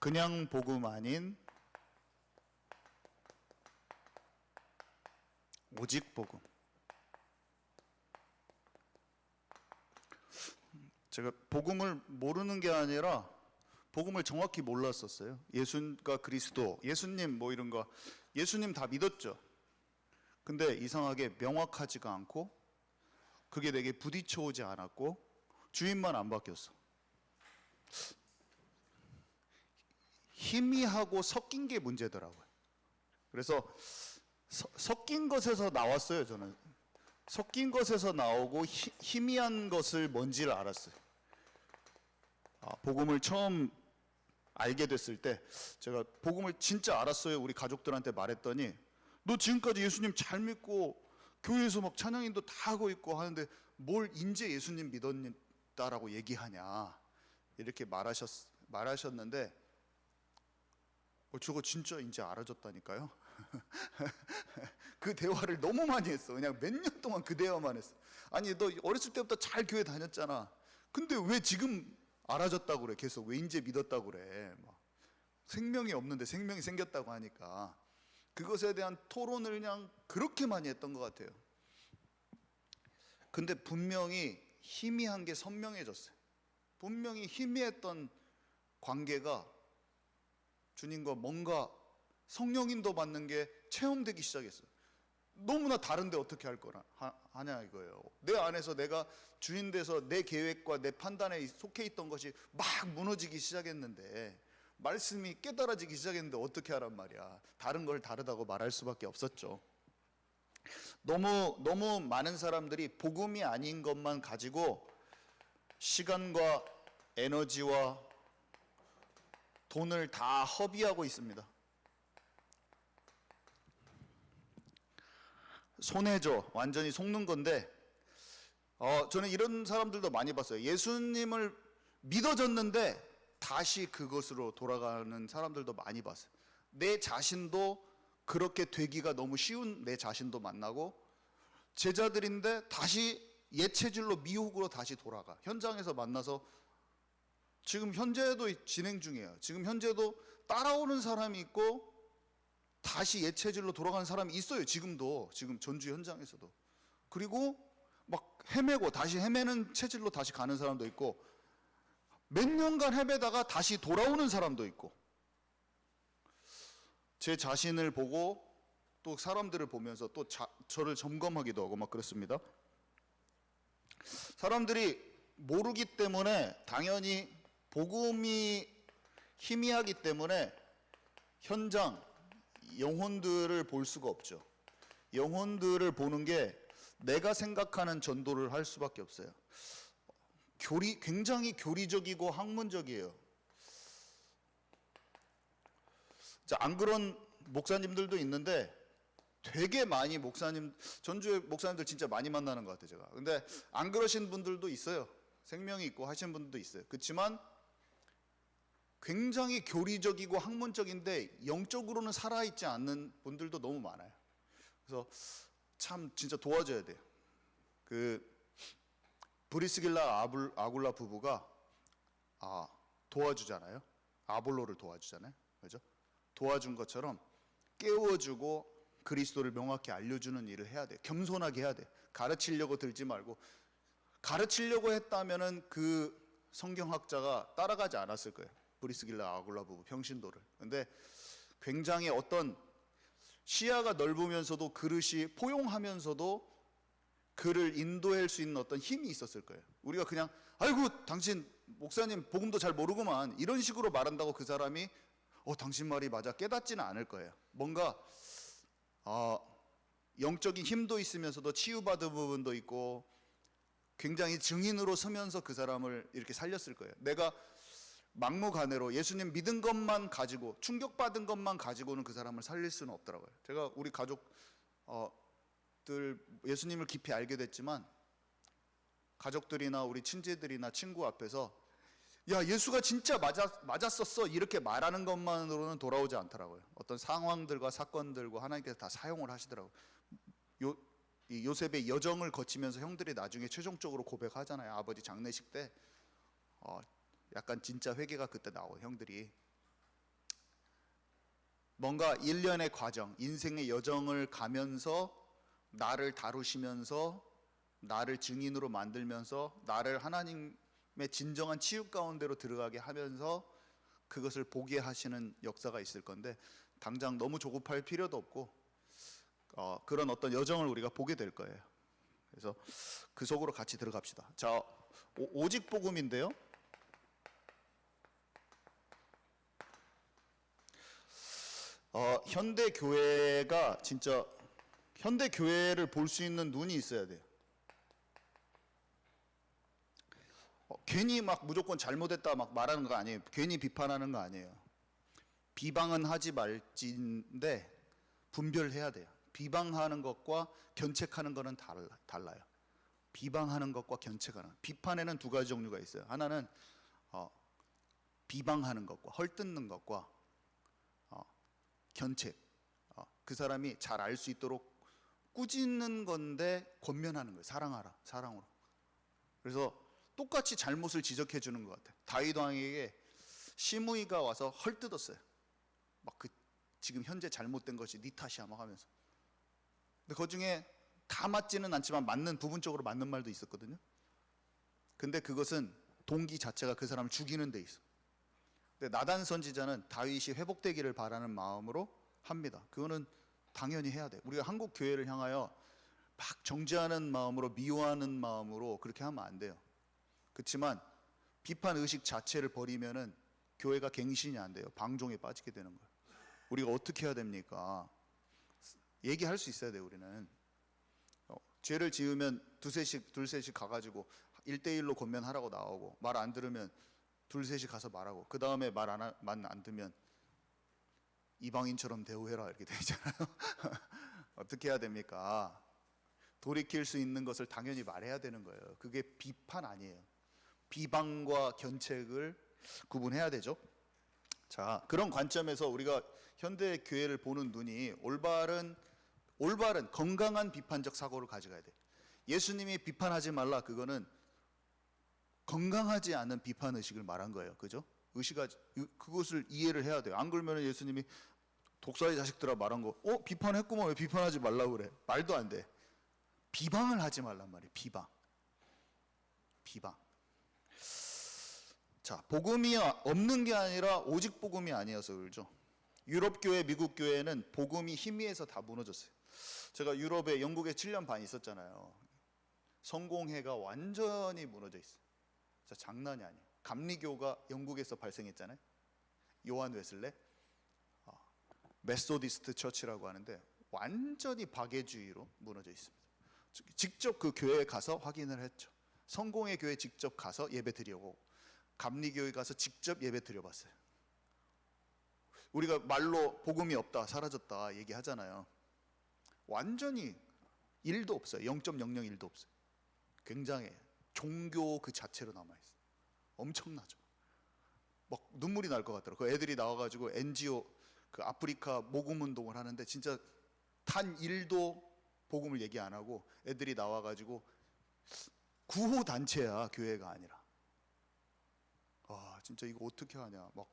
그냥 복음 아닌 오직 복음. 제가 복음을 모르는 게 아니라 복음을 정확히 몰랐었어요. 예수가 그리스도, 예수님 뭐 이런 거, 예수님 다 믿었죠. 근데 이상하게 명확하지가 않고 그게 내게 부딪혀 오지 않았고 주인만 안 바뀌었어. 희미하고 섞인 게 문제더라고요. 그래서 섞인 것에서 나왔어요. 저는 섞인 것에서 나오고 희미한 것을 뭔지를 알았어요. 복음을 처음 알게 됐을 때 제가 복음을 진짜 알았어요. 우리 가족들한테 말했더니 너 지금까지 예수님 잘 믿고 교회에서 막 찬양인도 다 하고 있고 하는데 뭘 인제 예수님 믿었다라고 얘기하냐 이렇게 말하셨는데 저거 진짜 이제 알아졌다니까요. 그 대화를 너무 많이 했어. 그냥 몇 년 동안 그 대화만 했어. 아니 너 어렸을 때부터 잘 교회 다녔잖아. 근데 왜 지금 알아졌다고 그래? 계속 왜 이제 믿었다고 그래? 막 생명이 없는데 생명이 생겼다고 하니까 그것에 대한 토론을 그냥 그렇게 많이 했던 것 같아요. 근데 분명히 희미한 게 선명해졌어요. 분명히 희미했던 관계가 주님과 뭔가 성령인도 받는 게 체험되기 시작했어요. 너무나 다른데 어떻게 할 거라 하냐 이거예요. 내 안에서 내가 주인 돼서 내 계획과 내 판단에 속해 있던 것이 막 무너지기 시작했는데, 말씀이 깨달아지기 시작했는데 어떻게 하란 말이야. 다른 걸 다르다고 말할 수밖에 없었죠. 너무 많은 사람들이 복음이 아닌 것만 가지고 시간과 에너지와 돈을 다 허비하고 있습니다. 손해죠. 완전히 속는 건데, 저는 이런 사람들도 많이 봤어요. 예수님을 믿어졌는데 다시 그것으로 돌아가는 사람들도 많이 봤어요. 내 자신도 그렇게 되기가 너무 쉬운 내 자신도 만나고, 제자들인데 다시 옛 체질로 미혹으로 다시 돌아가. 현장에서 만나서 지금 현재도 진행 중이에요. 지금 현재도 따라오는 사람이 있고 다시 옛 체질로 돌아가는 사람이 있어요. 지금도, 지금 전주 현장에서도. 그리고 막 헤매고 다시 헤매는 체질로 다시 가는 사람도 있고, 몇 년간 헤매다가 다시 돌아오는 사람도 있고, 제 자신을 보고 또 사람들을 보면서 또 저를 점검하기도 하고 막 그렇습니다. 사람들이 모르기 때문에, 당연히 복음이 희미하기 때문에 현장 영혼들을 볼 수가 없죠. 영혼들을 보는 게 내가 생각하는 전도를 할 수밖에 없어요. 굉장히 교리적이고 학문적이에요. 자, 안 그런 목사님들도 있는데 되게 많이 전주의 목사님들 진짜 많이 만나는 것 같아요, 제가. 근데 안 그러신 분들도 있어요. 생명이 있고 하시는 분들도 있어요. 그렇지만 굉장히 교리적이고 학문적인데 영적으로는 살아있지 않는 분들도 너무 많아요. 그래서 참 진짜 도와줘야 돼요. 브리스길라 아굴라 부부가 도와주잖아요. 아볼로를 도와주잖아요. 그죠? 도와준 것처럼 깨워주고 그리스도를 명확히 알려주는 일을 해야 돼요. 겸손하게 해야 돼요. 가르치려고 들지 말고. 가르치려고 했다면은 그 성경학자가 따라가지 않았을 거예요. 브리스길라 아굴라 부부 평신도를. 근데 굉장히 어떤 시야가 넓으면서도 그릇이 포용하면서도 그를 인도할 수 있는 어떤 힘이 있었을 거예요. 우리가 그냥 아이고 당신 목사님 복음도 잘 모르구만 이런 식으로 말한다고 그 사람이 당신 말이 맞아 깨닫지는 않을 거예요. 뭔가 영적인 힘도 있으면서도 치유받은 부분도 있고 굉장히 증인으로 서면서 그 사람을 이렇게 살렸을 거예요. 내가 막무가내로 예수님 믿은 것만 가지고 충격받은 것만 가지고는 그 사람을 살릴 수는 없더라고요. 제가 우리 가족들 예수님을 깊이 알게 됐지만 가족들이나 우리 친지들이나 친구 앞에서 야 예수가 진짜 맞았었어 이렇게 말하는 것만으로는 돌아오지 않더라고요. 어떤 상황들과 사건들과 하나님께서 다 사용을 하시더라고요. 요셉의 여정을 거치면서 형들이 나중에 최종적으로 고백하잖아요. 아버지 장례식 때 약간 진짜 회개가 그때 나와요. 형들이 뭔가 일련의 과정, 인생의 여정을 가면서 나를 다루시면서 나를 증인으로 만들면서 나를 하나님의 진정한 치유 가운데로 들어가게 하면서 그것을 보게 하시는 역사가 있을 건데, 당장 너무 조급할 필요도 없고 그런 어떤 여정을 우리가 보게 될 거예요. 그래서 그 속으로 같이 들어갑시다. 자, 오직 복음인데요. 현대 교회가 진짜 현대 교회를 볼 수 있는 눈이 있어야 돼요. 괜히 막 무조건 잘못했다 막 말하는 거 아니에요. 괜히 비판하는 거 아니에요. 비방은 하지 말지인데 분별해야 돼요. 비방하는 것과 견책하는 것은 달라요. 비방하는 것과 견책하는, 비판에는 두 가지 종류가 있어요. 하나는 비방하는 것과 헐뜯는 것과 견책, 그 사람이 잘 알 수 있도록 꾸짖는 건데 권면하는 거예요. 사랑하라, 사랑으로. 그래서 똑같이 잘못을 지적해 주는 것 같아요. 다윗 왕에게 시므이가 와서 헐뜯었어요. 막 지금 현재 잘못된 것이 네 탓이야 막 하면서. 근데 그 중에 다 맞지는 않지만 맞는, 부분적으로 맞는 말도 있었거든요. 근데 그것은 동기 자체가 그 사람을 죽이는 데 있어. 근데 나단 선지자는 다윗이 회복되기를 바라는 마음으로 합니다. 그거는 당연히 해야 돼. 우리가 한국 교회를 향하여 막 정죄하는 마음으로, 미워하는 마음으로 그렇게 하면 안 돼요. 그렇지만 비판 의식 자체를 버리면은 교회가 갱신이 안 돼요. 방종에 빠지게 되는 거예요. 우리가 어떻게 해야 됩니까? 얘기할 수 있어야 돼요. 우리는 죄를 지으면 둘셋씩 가가지고 1대1로 권면하라고 나오고, 말 안 들으면 둘셋이 가서 말하고, 그 다음에 말 안 듣면 이방인처럼 대우해라 이렇게 되잖아요. 어떻게 해야 됩니까? 돌이킬 수 있는 것을 당연히 말해야 되는 거예요. 그게 비판 아니에요. 비방과 견책을 구분해야 되죠. 자, 그런 관점에서 우리가 현대 교회를 보는 눈이 올바른 건강한 비판적 사고를 가져가야 돼. 예수님이 비판하지 말라, 그거는 건강하지 않은 비판 의식을 말한 거예요. 그죠? 그것을 이해를 해야 돼요. 안 그러면 예수님이 독사의 자식들아 말한 거 비판했구만 왜 비판하지 말라고 그래? 말도 안 돼. 비방을 하지 말란 말이에요. 비방. 자, 복음이 없는 게 아니라 오직 복음이 아니어서 그러죠. 유럽 교회, 미국 교회는 복음이 희미해서 다 무너졌어요. 제가 유럽에, 영국에 7년 반 있었잖아요. 성공회가 완전히 무너져 있어요. 진짜 장난이 아니에요. 감리교가 영국에서 발생했잖아요. 요한 웨슬레, 메소디스트 처치라고 하는데 완전히 박애주의로 무너져 있습니다. 직접 그 교회에 가서 확인을 했죠. 성공회 교회 직접 가서 예배 드리고, 감리교회 가서 직접 예배 드려봤어요. 우리가 말로 복음이 없다, 사라졌다 얘기하잖아요. 완전히 1도 없어요. 0.001도 없어요. 굉장히 종교 그 자체로 남아있어요. 엄청나죠. 막 눈물이 날 것 같더라고요. 그 애들이 나와가지고 NGO, 그 아프리카 모금 운동을 하는데 진짜 단 1도 복음을 얘기 안 하고 애들이 나와가지고, 구호 단체야, 교회가 아니라. 진짜 이거 어떻게 하냐. 막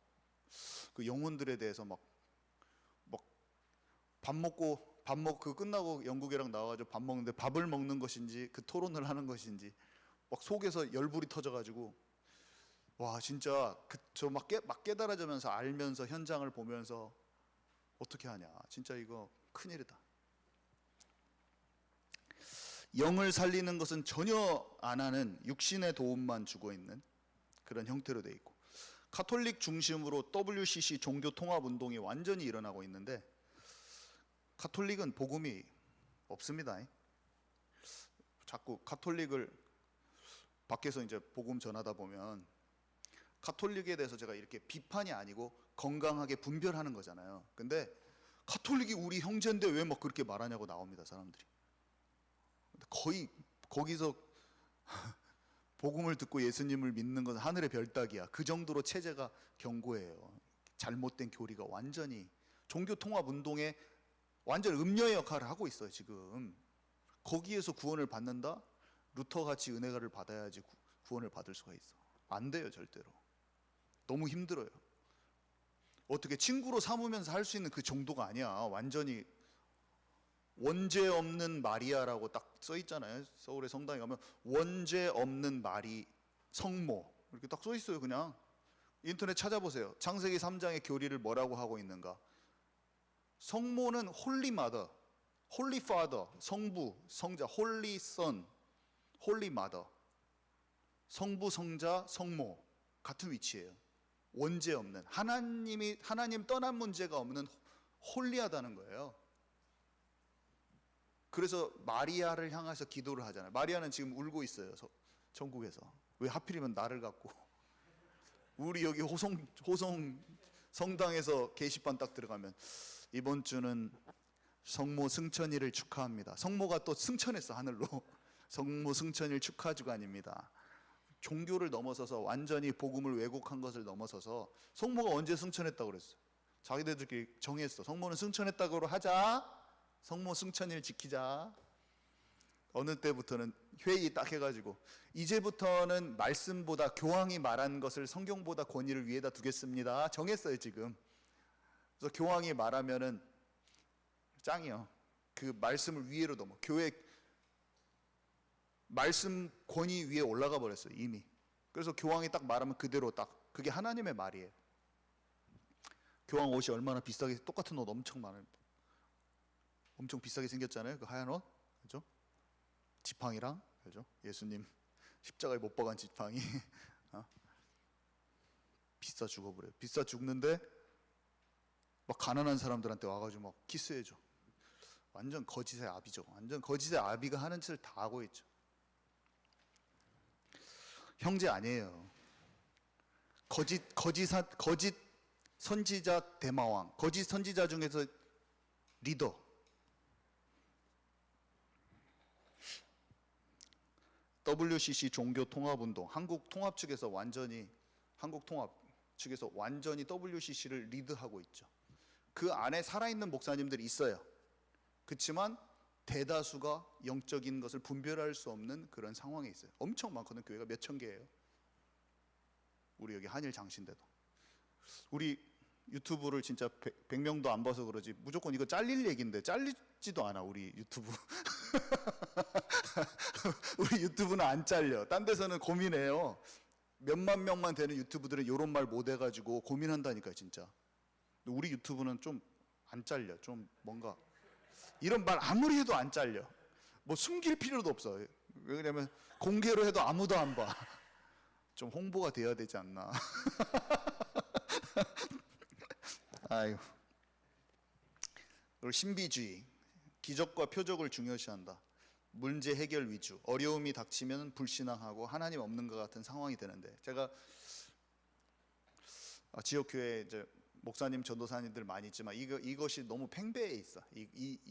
그 영혼들에 대해서 막 밥 먹고 그 끝나고 영국이랑 나와가지고 밥 먹는데 밥을 먹는 것인지 그 토론을 하는 것인지 막 속에서 열불이 터져가지고, 와 진짜 저 막 깨달아지면서, 알면서, 현장을 보면서 어떻게 하냐. 진짜 이거 큰일이다. 영을 살리는 것은 전혀 안 하는, 육신의 도움만 주고 있는 그런 형태로 돼 있고, 가톨릭 중심으로 WCC 종교 통합 운동이 완전히 일어나고 있는데, 가톨릭은 복음이 없습니다. 자꾸 가톨릭을 밖에서 이제 복음 전하다 보면, 가톨릭에 대해서 제가 이렇게 비판이 아니고 건강하게 분별하는 거잖아요. 근데 가톨릭이 우리 형제인데 왜 막 그렇게 말하냐고 나옵니다, 사람들이. 거의 거기서 복음을 듣고 예수님을 믿는 것은 하늘의 별 따기야. 그 정도로 체제가 견고해요. 잘못된 교리가 완전히 종교 통합 운동에 완전 음녀의 역할을 하고 있어요, 지금. 거기에서 구원을 받는다? 루터 같이 은혜가를 받아야지 구원을 받을 수가 있어. 안 돼요, 절대로. 너무 힘들어요. 어떻게 친구로 삼으면서 할 수 있는 그 정도가 아니야. 완전히 원죄 없는 마리아라고 딱 써 있잖아요. 서울의 성당에 가면 원죄 없는 마리 성모 이렇게 딱 써 있어요. 그냥 인터넷 찾아보세요. 창세기 3장의 교리를 뭐라고 하고 있는가? 성모는 홀리 마더, 홀리 파더, 성부, 성자, 홀리 선, 홀리 마더, 성부, 성자, 성모 같은 위치예요. 원죄 없는, 하나님 떠난 문제가 없는 홀리하다는 거예요. 그래서 마리아를 향해서 기도를 하잖아요. 마리아는 지금 울고 있어요. 천국에서. 왜 하필이면 나를 갖고. 우리 여기 호성 성당에서 게시판 딱 들어가면 이번 주는 성모 승천일을 축하합니다. 성모가 또 승천했어, 하늘로. 성모 승천일 축하 주간입니다. 종교를 넘어서서 완전히 복음을 왜곡한 것을 넘어서서 성모가 언제 승천했다고 그랬어? 자기들끼리 정했어. 성모는 승천했다고 하자. 성모 승천일 지키자. 어느 때부터는 회의 딱 해가지고 이제부터는 말씀보다 교황이 말한 것을 성경보다 권위를 위에다 두겠습니다. 정했어요 지금. 그래서 교황이 말하면은 짱이요. 그 말씀을 위에로 넘어. 교회 말씀 권위 위에 올라가 버렸어요 이미. 그래서 교황이 딱 말하면 그대로 딱 그게 하나님의 말이에요. 교황 옷이 얼마나 비싸게, 똑같은 옷 엄청 많아요. 엄청 비싸게 생겼잖아요. 그 하얀 옷, 그죠? 지팡이랑, 그죠? 예수님 십자가에 못 박은 지팡이. 비싸 죽어버려요. 비싸 죽는데 막 가난한 사람들한테 와가지고 막 키스해줘. 완전 거짓의 아비죠. 완전 거짓의 아비가 하는 짓을 다 하고 있죠. 형제 아니에요. 거짓 선지자 대마왕, 거짓 선지자 중에서 리더. WCC 종교통합운동, 한국통합 측에서 완전히 WCC를 리드하고 있죠. 그 안에 살아있는 목사님들이 있어요. 그렇지만 대다수가 영적인 것을 분별할 수 없는 그런 상황에 있어요. 엄청 많거든. 교회가 몇천 개예요. 우리 여기 한일 장신대도. 우리 유튜브를 진짜 100명도 안 봐서 그러지 무조건 이거 잘릴 얘기인데 잘리지도 않아 우리 유튜브. 우리 유튜브는 안 잘려. 딴 데서는 고민해요. 몇만 명만 되는 유튜브들은 이런 말 못 해가지고 고민한다니까요 진짜. 우리 유튜브는 좀 안 잘려. 좀 뭔가 이런 말 아무리 해도 안 잘려. 뭐 숨길 필요도 없어. 왜냐면 공개로 해도 아무도 안 봐. 좀 홍보가 돼야 되지 않나. 아유. 그리고 신비주의, 기적과 표적을 중요시한다. 문제 해결 위주, 어려움이 닥치면 불신앙하고 하나님 없는 것 같은 상황이 되는데, 제가 지역 교회 이제 목사님, 전도사님들 많이 있지만 이것이 너무 팽배해 있어.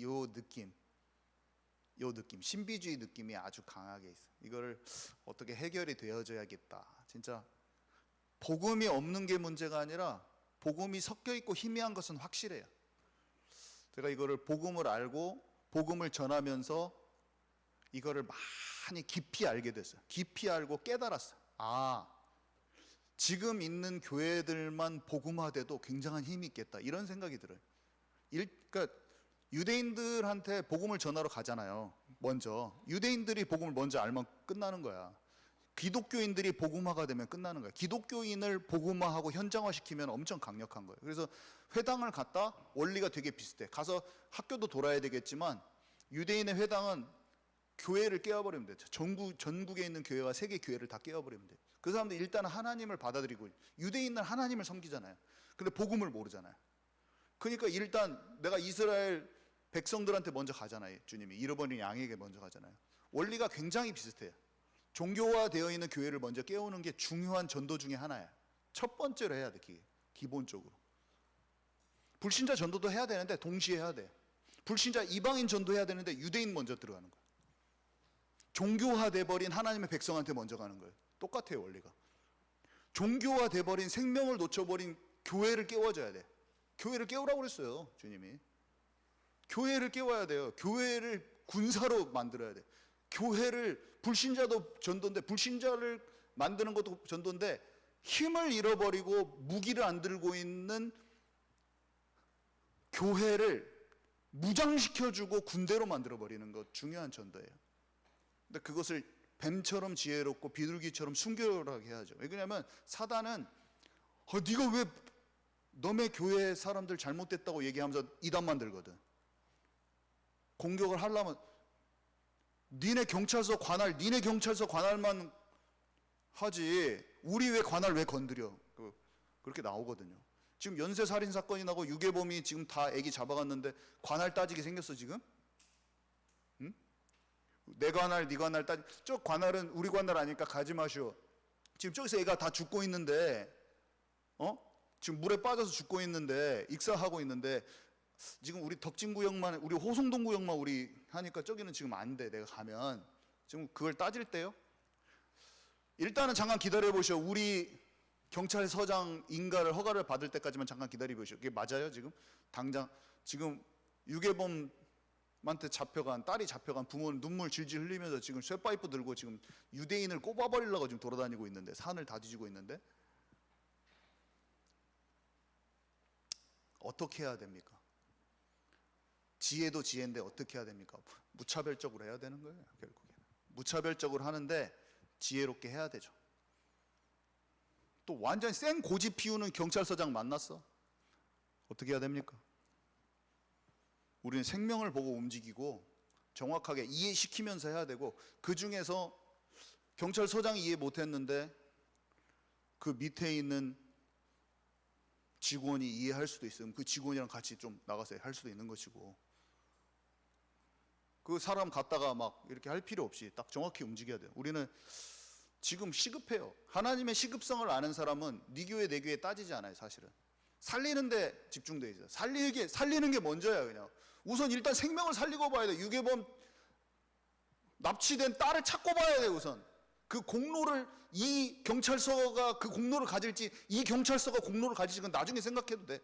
요 느낌, 신비주의 느낌이 아주 강하게 있어. 이거를 어떻게 해결이 되어져야겠다. 진짜 복음이 없는 게 문제가 아니라 복음이 섞여 있고 희미한 것은 확실해요. 제가 이거를 복음을 알고 복음을 전하면서 이거를 많이 깊이 알게 됐어요. 깊이 알고 깨달았어요. 지금 있는 교회들만 복음화돼도 굉장한 힘이 있겠다. 이런 생각이 들어요. 그러니까 유대인들한테 복음을 전하러 가잖아요. 먼저 유대인들이 복음을 먼저 알면 끝나는 거야. 기독교인들이 복음화가 되면 끝나는 거야. 기독교인을 복음화하고 현장화시키면 엄청 강력한 거예요. 그래서 회당을 갔다 원리가 되게 비슷해. 가서 학교도 돌아야 되겠지만 유대인의 회당은 교회를 깨워버리면 돼. 전국에 있는 교회와 세계 교회를 다 깨워버리면 돼. 그 사람들 일단은 하나님을 받아들이고, 유대인은 하나님을 섬기잖아요. 근데 복음을 모르잖아요. 그러니까 일단 내가 이스라엘 백성들한테 먼저 가잖아요. 주님이 잃어버린 양에게 먼저 가잖아요. 원리가 굉장히 비슷해요. 종교화되어 있는 교회를 먼저 깨우는 게 중요한 전도 중에 하나야. 첫 번째로 해야 돼. 기본적으로. 불신자 전도도 해야 되는데 동시에 해야 돼. 불신자 이방인 전도해야 되는데 유대인 먼저 들어가는 거야. 종교화돼 버린 하나님의 백성한테 먼저 가는 거예요. 똑같아요, 원리가. 종교화돼 버린, 생명을 놓쳐버린 교회를 깨워줘야 돼. 교회를 깨우라고 그랬어요, 주님이. 교회를 깨워야 돼요. 교회를 군사로 만들어야 돼. 교회를, 불신자도 전도인데, 불신자를 만드는 것도 전도인데, 힘을 잃어버리고 무기를 안 들고 있는 교회를 무장시켜주고 군대로 만들어버리는 것, 중요한 전도예요. 근데 그것을 뱀처럼 지혜롭고 비둘기처럼 순결하게 해야죠. 왜냐하면 사단은 네가 왜 너네 교회 사람들 잘못됐다고 얘기하면서 이단 만들거든. 공격을 하려면 니네 경찰서 관할만 하지 우리 왜 관할 왜 건드려. 그렇게 나오거든요. 지금 연쇄살인 사건이 나고 유괴범이 지금 다 애기 잡아갔는데 관할 따지게 생겼어 지금? 응? 내 관할 네 관할 저 관할은 우리 관할 아니까 가지 마시오. 지금 저기서 애가 다 죽고 있는데 지금 물에 빠져서 죽고 있는데 익사하고 있는데 지금 우리 덕진구역만 우리 호송동구역만 우리 하니까 저기는 지금 안 돼. 내가 가면 지금 그걸 따질 때요? 일단은 잠깐 기다려 보시오. 우리 경찰서장 인가를 허가를 받을 때까지만 잠깐 기다려 보시오. 그게 맞아요 지금? 당장 지금 유괴범한테 잡혀간 딸이 잡혀간 부모는 눈물 질질 흘리면서 지금 쇠파이프 들고 지금 유대인을 꼽아버리려고 지금 돌아다니고 있는데 산을 다 뒤지고 있는데 어떻게 해야 됩니까? 지혜도 지혜인데 어떻게 해야 됩니까? 무차별적으로 해야 되는 거예요. 결국에는 무차별적으로 하는데 지혜롭게 해야 되죠. 또 완전히 생 고집 피우는 경찰서장 만났어. 어떻게 해야 됩니까? 우리는 생명을 보고 움직이고 정확하게 이해시키면서 해야 되고, 그 중에서 경찰서장이 이해 못했는데 그 밑에 있는 직원이 이해할 수도 있으면 그 직원이랑 같이 좀 나가서 할 수도 있는 것이고, 그 사람 갖다가 막 이렇게 할 필요 없이 딱 정확히 움직여야 돼요. 우리는 지금 시급해요. 하나님의 시급성을 아는 사람은 네 교회 내 교회 따지지 않아요. 사실은 살리는 데 집중돼 있어요. 살리는 게 먼저야. 그냥 우선 일단 생명을 살리고 봐야 돼. 유괴범 납치된 딸을 찾고 봐야 돼. 우선 그 공로를 이 경찰서가 그 공로를 가질지 이 경찰서가 공로를 가질지 그건 나중에 생각해도 돼.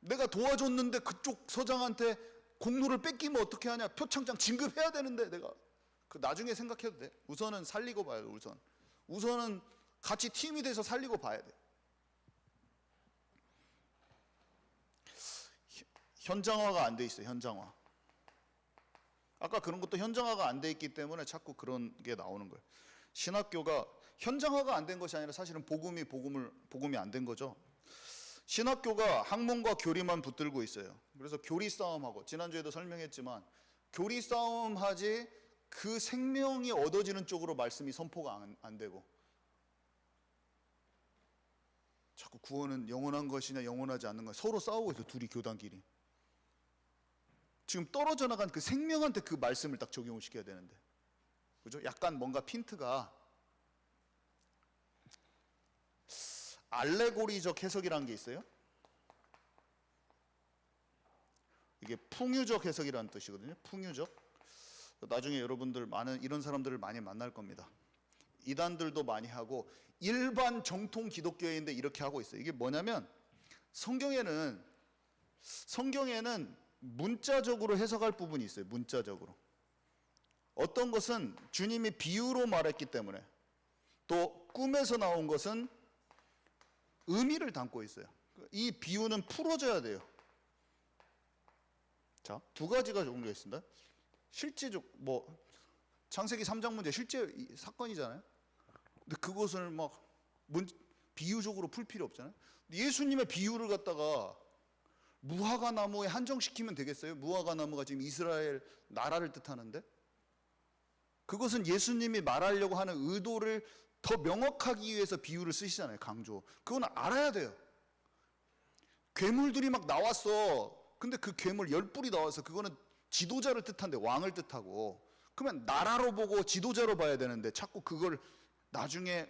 내가 도와줬는데 그쪽 서장한테 공로를 뺏기면 어떻게 하냐. 표창장 진급해야 되는데 내가 그 나중에 생각해도 돼. 우선은 살리고 봐야 돼. 우선은 같이 팀이 돼서 살리고 봐야 돼. 현장화가 안 돼 있어요. 현장화. 아까 그런 것도 현장화가 안 돼 있기 때문에 자꾸 그런 게 나오는 거예요. 신학교가 현장화가 안 된 것이 아니라 사실은 복음이 안 된 거죠. 신학교가 학문과 교리만 붙들고 있어요. 그래서 교리 싸움하고, 지난주에도 설명했지만 교리 싸움하지 그 생명이 얻어지는 쪽으로 말씀이 선포가 안 되고, 자꾸 구원은 영원한 것이냐 영원하지 않는 것, 서로 싸우고 있어요. 둘이 교단끼리. 지금 떨어져 나간 그 생명한테 그 말씀을 딱 적용을 시켜야 되는데, 그죠? 약간 뭔가 핀트가 알레고리적 해석이라는 게 있어요. 이게 풍유적 해석이라는 뜻이거든요. 풍유적. 나중에 여러분들 많은 이런 사람들을 많이 만날 겁니다. 이단들도 많이 하고 일반 정통 기독교인데 이렇게 하고 있어요. 이게 뭐냐면 성경에는 문자적으로 해석할 부분이 있어요. 문자적으로. 어떤 것은 주님이 비유로 말했기 때문에, 또 꿈에서 나온 것은 의미를 담고 있어요. 이 비유는 풀어져야 돼요. 자, 두 가지가 종류가 있습니다. 실제적 창세기 3장 문제 실제 사건이잖아요. 근데 그것을 막 비유적으로 풀 필요 없잖아요. 예수님의 비유를 갖다가 무화과 나무에 한정시키면 되겠어요? 무화과 나무가 지금 이스라엘 나라를 뜻하는데, 그것은 예수님이 말하려고 하는 의도를 더 명확하기 위해서 비유를 쓰시잖아요. 강조. 그건 알아야 돼요. 괴물들이 막 나왔어. 근데 그 괴물 10뿔이 나와서 그거는 지도자를 뜻한데, 왕을 뜻하고, 그러면 나라로 보고 지도자로 봐야 되는데 자꾸 그걸 나중에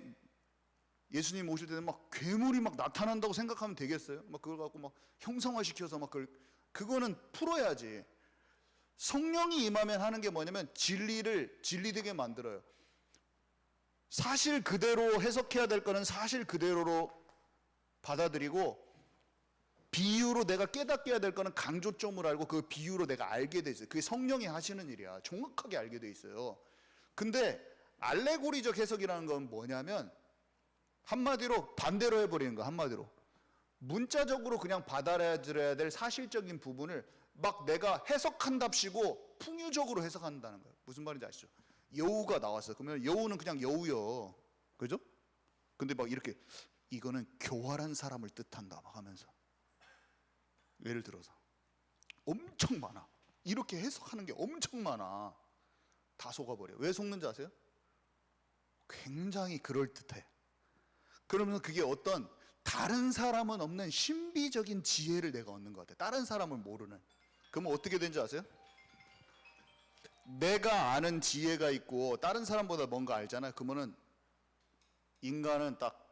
예수님 오실 때는 막 괴물이 막 나타난다고 생각하면 되겠어요? 막 그걸 갖고 막 형상화시켜서 막 그거는 풀어야지. 성령이 임하면 하는 게 뭐냐면 진리를 진리되게 만들어요. 사실 그대로 해석해야 될 거는 사실 그대로로 받아들이고, 비유로 내가 깨닫게 해야 될 거는 강조점을 알고 그 비유로 내가 알게 돼 있어요. 그게 성령이 하시는 일이야. 정확하게 알게 돼 있어요. 근데 알레고리적 해석이라는 건 뭐냐면 한마디로 반대로 해버리는 거야. 한마디로 문자적으로 그냥 받아들여야 될 사실적인 부분을 막 내가 해석한답시고 풍유적으로 해석한다는 거예요. 무슨 말인지 아시죠? 여우가 나왔어요. 그러면 여우는 그냥 여우요. 그죠? 근데 막 이렇게 이거는 교활한 사람을 뜻한다 막 하면서, 예를 들어서 엄청 많아. 이렇게 해석하는 게 엄청 많아. 다 속아버려. 왜 속는지 아세요? 굉장히 그럴듯해. 그러면 그게 어떤 다른 사람은 없는 신비적인 지혜를 내가 얻는 것 같아. 다른 사람은 모르는. 그러면 어떻게 되는지 아세요? 내가 아는 지혜가 있고 다른 사람보다 뭔가 알잖아. 그러면은 인간은 딱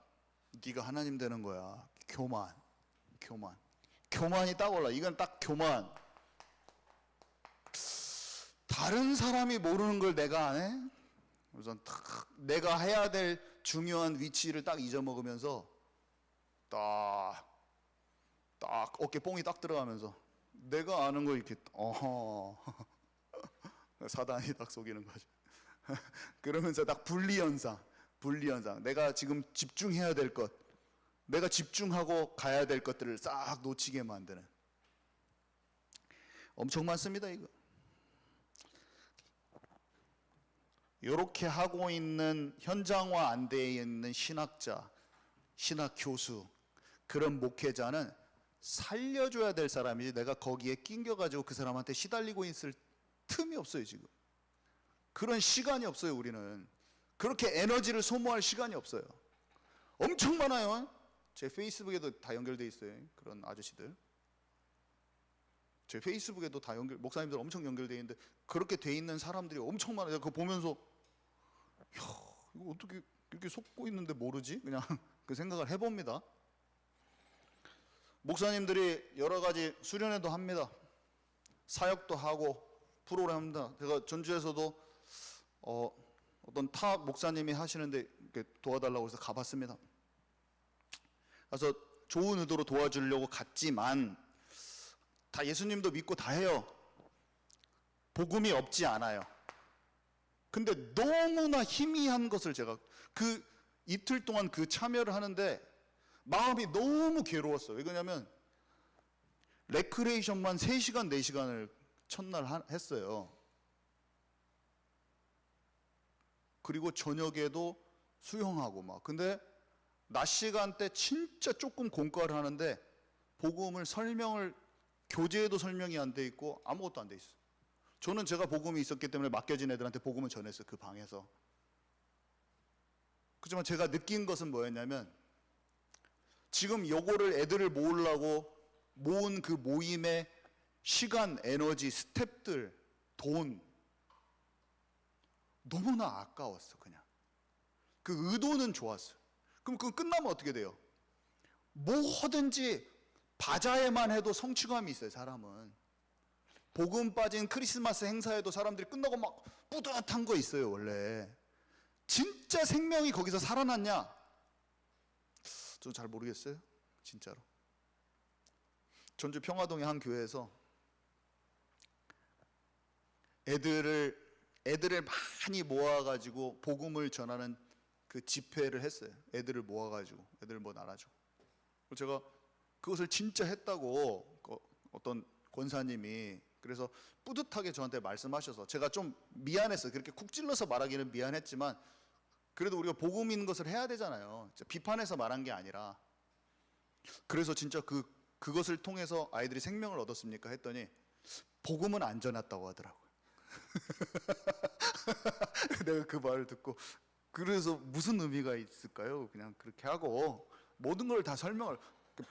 네가 하나님 되는 거야. 교만이 딱 올라. 이건 딱 교만. 다른 사람이 모르는 걸 내가 아네? 우선 딱 내가 해야 될 중요한 위치를 딱 잊어먹으면서 딱 어깨 뽕이 딱 들어가면서 내가 아는 거 이렇게 사단이 딱 속이는 거죠. 그러면서 딱 분리현상. 내가 지금 집중해야 될 것, 내가 집중하고 가야 될 것들을 싹 놓치게 만드는. 엄청 많습니다 이거. 이렇게 하고 있는, 현장화 안 돼 있는 신학자, 신학 교수, 그런 목회자는 살려줘야 될 사람이지 내가 거기에 낑겨가지고 그 사람한테 시달리고 있을 틈이 없어요 지금. 그런 시간이 없어요 우리는. 그렇게 에너지를 소모할 시간이 없어요. 엄청 많아요. 제 페이스북에도 다 연결돼 있어요. 그런 아저씨들. 제 페이스북에도 다 목사님들 엄청 연결돼 있는데 그렇게 돼 있는 사람들이 엄청 많아요. 그거 보면서 야, 이거 어떻게 이렇게 속고 있는데 모르지? 그냥 그 생각을 해봅니다. 목사님들이 여러 가지 수련회도 합니다. 사역도 하고 프로그램 합니다. 제가 전주에서도 어떤 타 목사님이 하시는데 이렇게 도와달라고 해서 가봤습니다. 그래서 좋은 의도로 도와주려고 갔지만 다 예수님도 믿고 다 해요. 복음이 없지 않아요. 근데 너무나 희미한 것을 제가 그 이틀 동안 그 참여를 하는데 마음이 너무 괴로웠어요. 왜냐면 레크레이션만 3시간 4시간을 첫날 했어요. 그리고 저녁에도 수영하고 막. 근데 낮 시간대 진짜 조금 공과를 하는데 복음을 교재에도 설명이 안 돼 있고 아무것도 안 돼 있어요. 저는 제가 복음이 있었기 때문에 맡겨진 애들한테 복음을 전했어요. 그 방에서. 그렇지만 제가 느낀 것은 뭐였냐면 지금 요거를 애들을 모으려고 모은 그 모임의 시간, 에너지, 스텝들, 돈 너무나 아까웠어. 그냥 그 의도는 좋았어요. 그럼 그거 끝나면 어떻게 돼요? 뭐든지 바자회만 해도 성취감이 있어요. 사람은 복음 빠진 크리스마스 행사에도 사람들이 끝나고 막 뿌듯한 거 있어요. 원래 진짜 생명이 거기서 살아났냐? 저 잘 모르겠어요. 진짜로. 전주 평화동의 한 교회에서 애들을 많이 모아가지고 복음을 전하는 그 집회를 했어요. 애들을 모아가지고 애들 뭐 나눠주고. 제가 그것을 진짜 했다고 어떤 권사님이 그래서 뿌듯하게 저한테 말씀하셔서 제가 좀 미안했어요. 그렇게 쿡 찔러서 말하기는 미안했지만 그래도 우리가 복음인 것을 해야 되잖아요. 비판해서 말한 게 아니라. 그래서 진짜 그것을 통해서 아이들이 생명을 얻었습니까? 했더니 복음은 안 전했다고 하더라고요. 내가 그 말을 듣고 그래서 무슨 의미가 있을까요? 그냥 그렇게 하고 모든 걸 다 설명을,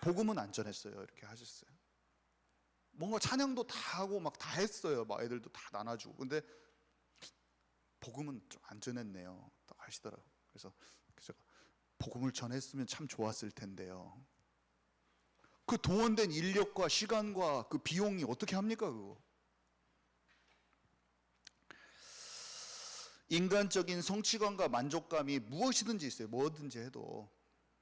복음은 안 전했어요. 이렇게 하셨어요. 뭔가 찬양도 다 하고 막 다 했어요. 막 애들도 다 나눠주고. 근데 복음은 좀 안 전했네요. 딱 하시더라고요. 그래서 제가 복음을 전했으면 참 좋았을 텐데요. 그 동원된 인력과 시간과 그 비용이 어떻게 합니까 그거? 인간적인 성취감과 만족감이 무엇이든지 있어요. 뭐든지 해도.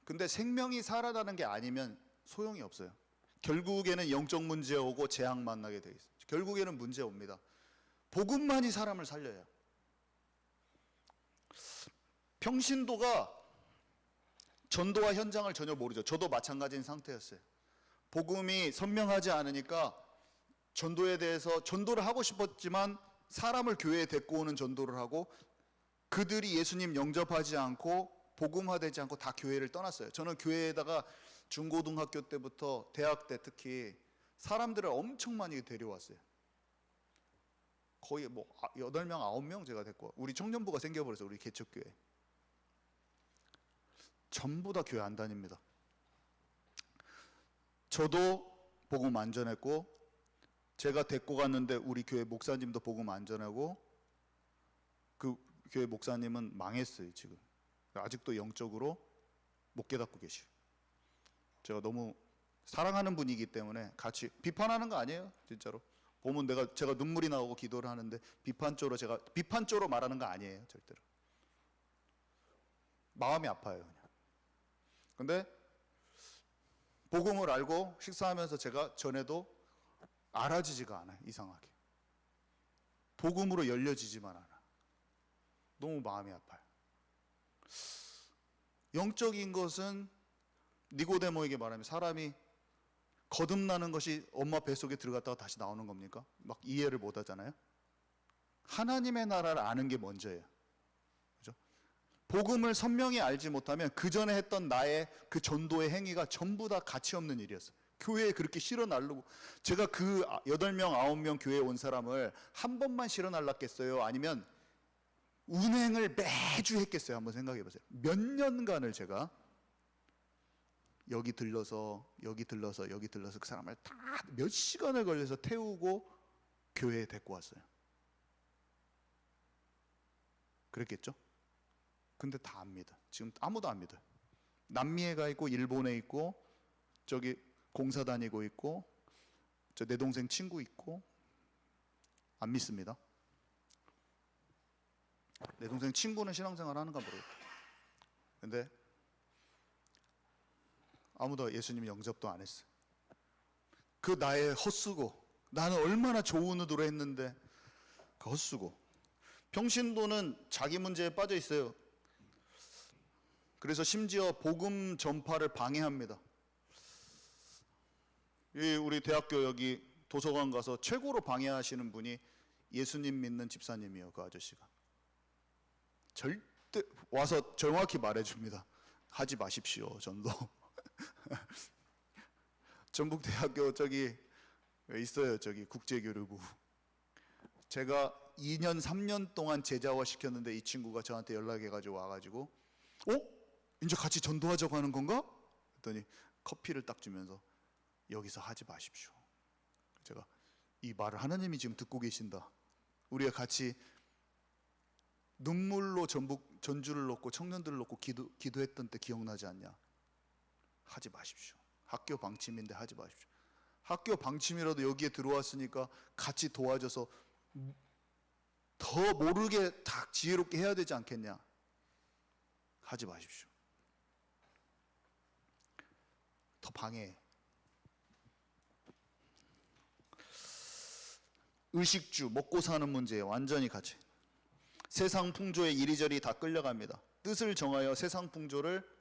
근데 생명이 살아나는 게 아니면 소용이 없어요. 결국에는 영적 문제 오고 재앙 만나게 돼 있어요. 결국에는 문제 옵니다. 복음만이 사람을 살려요. 평신도가 전도와 현장을 전혀 모르죠. 저도 마찬가지인 상태였어요. 복음이 선명하지 않으니까 전도에 대해서 전도를 하고 싶었지만 사람을 교회에 데리고 오는 전도를 하고 그들이 예수님 영접하지 않고 복음화되지 않고 다 교회를 떠났어요. 저는 교회에다가 중고등학교 때부터 대학 때 특히 사람들을 엄청 많이 데려왔어요. 거의 뭐 8명, 9명 제가 데리고 우리 청년부가 생겨버려서 우리 개척교회 전부 다 교회 안 다닙니다. 저도 복음 안 전했고 제가 데리고 갔는데 우리 교회 목사님도 복음 안 전하고 그 교회 목사님은 망했어요. 지금 아직도 영적으로 못 깨닫고 계시고 제가 너무 사랑하는 분이기 때문에 같이 비판하는 거 아니에요. 진짜로 보면 제가 눈물이 나오고 기도를 하는데 비판조로 말하는 거 아니에요. 절대로 마음이 아파요. 그냥. 근데 복음을 알고 식사하면서 제가 전해도 알아지지가 않아요. 이상하게 복음으로 열려지지만 않아. 너무 마음이 아파요. 영적인 것은 니고데모에게 말하면 사람이 거듭나는 것이 엄마 뱃속에 들어갔다가 다시 나오는 겁니까? 막 이해를 못 하잖아요. 하나님의 나라를 아는 게 먼저예요. 그죠? 복음을 선명히 알지 못하면 그 전에 했던 나의 그 전도의 행위가 전부 다 가치 없는 일이었어요. 교회에 그렇게 실어 날르고 제가 그 8명, 9명 교회에 온 사람을 한 번만 실어 날랐겠어요? 아니면 운행을 매주 했겠어요? 한번 생각해 보세요. 몇 년간을 제가 여기 들러서 그 사람을 다 몇 시간을 걸려서 태우고 교회에 데리고 왔어요. 그랬겠죠? 근데 다 압니다. 지금 아무도 안 믿어요. 남미에 가 있고 일본에 있고 저기 공사 다니고 있고 내 동생 친구 있고 안 믿습니다. 내 동생 친구는 신앙생활 하는가 모르겠어요. 근데 아무도 예수님 영접도 안 했어요. 그 나의 헛수고 나는 얼마나 좋은 의도로 했는데 그 헛수고. 평신도는 자기 문제에 빠져 있어요. 그래서 심지어 복음 전파를 방해합니다. 우리 대학교 여기 도서관 가서 최고로 방해하시는 분이 예수님 믿는 집사님이에요. 그 아저씨가 절대 와서 정확히 말해줍니다. 하지 마십시오. 전도. 전북대학교 저기 있어요. 저기 국제교류부. 제가 2년 3년 동안 제자화 시켰는데 이 친구가 저한테 연락해가지고 와가지고 이제 같이 전도하자고 하는 건가? 그랬더니 커피를 딱 주면서 여기서 하지 마십시오. 제가 이 말을 하나님이 지금 듣고 계신다. 우리가 같이 눈물로 전주를 놓고 청년들을 놓고 기도했던 때 기억나지 않냐? 하지 마십시오. 학교 방침인데 하지 마십시오. 학교 방침이라도 여기에 들어왔으니까 같이 도와줘서 더 모르게 다 지혜롭게 해야 되지 않겠냐? 하지 마십시오. 더 방해해. 의식주, 먹고 사는 문제에 완전히 같이 세상 풍조에 이리저리 다 끌려갑니다. 뜻을 정하여 세상 풍조를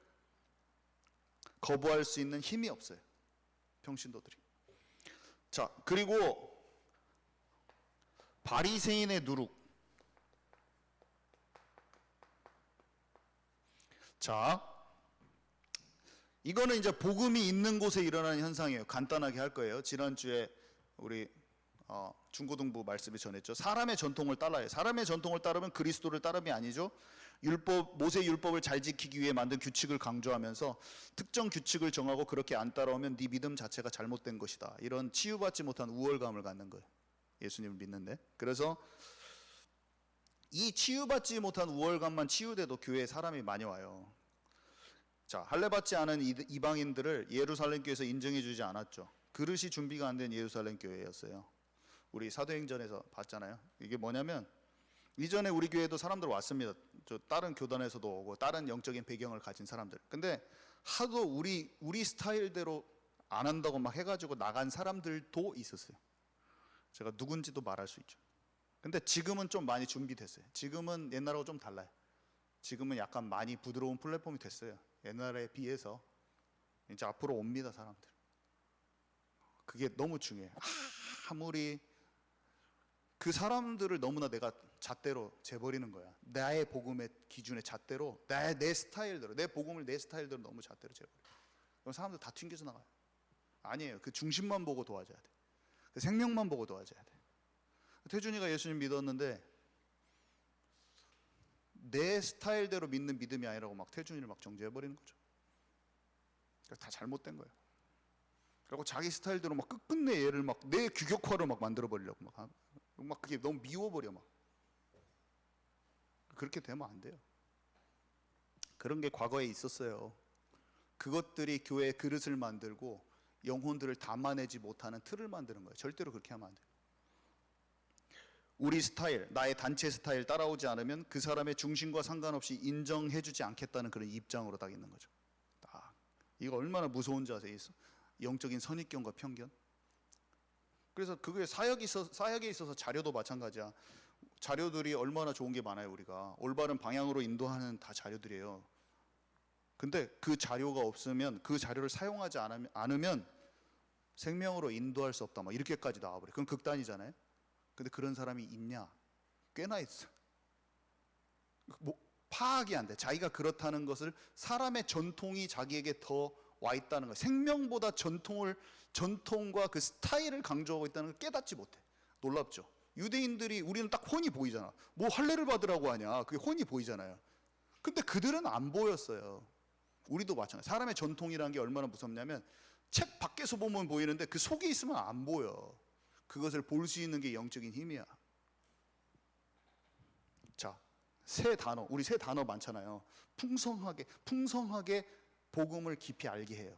거부할 수 있는 힘이 없어요. 평신도들이. 자, 그리고 바리새인의 누룩. 자, 이거는 이제 복음이 있는 곳에 일어나는 현상이에요. 간단하게 할 거예요. 지난주에 우리 중고등부 말씀을 전했죠. 사람의 전통을 따라요. 사람의 전통을 따르면 그리스도를 따름이 아니죠. 모세 율법을 잘 지키기 위해 만든 규칙을 강조하면서 특정 규칙을 정하고 그렇게 안 따라오면 네 믿음 자체가 잘못된 것이다. 이런 치유받지 못한 우월감을 갖는 거예요. 예수님을 믿는데. 그래서 이 치유받지 못한 우월감만 치유돼도 교회에 사람이 많이 와요. 자, 할례받지 않은 이방인들을 예루살렘 교회에서 인정해 주지 않았죠. 그릇이 준비가 안 된 예루살렘 교회였어요. 우리 사도행전에서 봤잖아요. 이게 뭐냐면 이전에 우리 교회도 사람들 왔습니다. 저 다른 교단에서도 오고 다른 영적인 배경을 가진 사람들. 근데 하도 우리 스타일대로 안 한다고 막 해가지고 나간 사람들도 있었어요. 제가 누군지도 말할 수 있죠. 근데 지금은 좀 많이 준비됐어요. 지금은 옛날하고 좀 달라요. 지금은 약간 많이 부드러운 플랫폼이 됐어요. 옛날에 비해서 이제 앞으로 옵니다, 사람들. 그게 너무 중요해요. 아무리 그 사람들을 너무나 내가 잣대로 재버리는 거야. 나의 복음의 기준의 잣대로, 내 스타일대로, 내 복음을 내 스타일대로 너무 잣대로 재버려. 그럼 사람들 다 튕겨져 나가요. 아니에요. 그 중심만 보고 도와줘야 돼. 그 생명만 보고 도와줘야 돼. 태준이가 예수님 믿었는데 내 스타일대로 믿는 믿음이 아니라고 막 태준이를 막 정죄해버리는 거죠. 다 잘못된 거예요. 그리고 자기 스타일대로 막 끝끝내 얘를 막 내 규격화를 막 만들어버리려고 막 그게 너무 미워버려 막. 그렇게 되면 안 돼요. 그런 게 과거에 있었어요. 그것들이 교회의 그릇을 만들고 영혼들을 담아내지 못하는 틀을 만드는 거예요. 절대로 그렇게 하면 안 돼요. 우리 스타일, 나의 단체 스타일 따라오지 않으면 그 사람의 중심과 상관없이 인정해주지 않겠다는 그런 입장으로 딱 있는 거죠. 이거 얼마나 무서운지 아세요? 영적인 선입견과 편견. 그래서 그게 사역에 있어서 자료도 마찬가지야. 자료들이 얼마나 좋은 게 많아요. 우리가 올바른 방향으로 인도하는 다 자료들이에요. 근데 그 자료가 없으면, 그 자료를 사용하지 않으면 생명으로 인도할 수 없다, 막 이렇게까지 나와버려. 그건 극단이잖아요. 근데 그런 사람이 있냐? 꽤나 있어. 파악이 안 돼. 자기가 그렇다는 것을, 사람의 전통이 자기에게 더 와 있다는 거, 생명보다 전통과 그 스타일을 강조하고 있다는 걸 깨닫지 못해. 놀랍죠. 유대인들이, 우리는 딱 혼이 보이잖아. 뭐 할례를 받으라고 하냐? 그게 혼이 보이잖아요. 근데 그들은 안 보였어요. 우리도 마찬가지. 사람의 전통이라는 게 얼마나 무섭냐면, 책 밖에서 보면 보이는데 그 속에 있으면 안 보여. 그것을 볼 수 있는 게 영적인 힘이야. 자, 새 단어, 우리 새 단어 많잖아요. 풍성하게 복음을 깊이 알게 해요.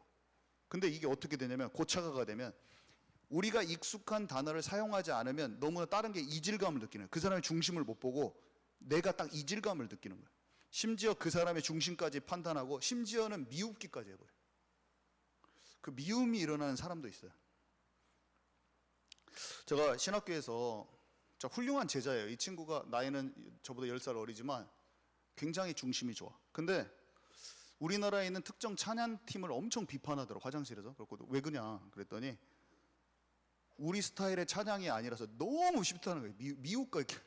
근데 이게 어떻게 되냐면, 고착화가 되면 우리가 익숙한 단어를 사용하지 않으면 너무나 다른 게 이질감을 느끼는 거예요. 그 사람의 중심을 못 보고 내가 딱 이질감을 느끼는 거예요. 심지어 그 사람의 중심까지 판단하고, 심지어는 미웃기까지 해버려요. 그 미움이 일어나는 사람도 있어요. 제가 신학교에서 훌륭한 제자예요. 이 친구가 나이는 저보다 10살 어리지만 굉장히 중심이 좋아. 근데 우리나라에 있는 특정 찬양팀을 엄청 비판하더라고, 화장실에서. 그랬고, 왜 그러냐 그랬더니 우리 스타일의 찬양이 아니라서 너무 쉽다는 거예요. 미웃가 이렇게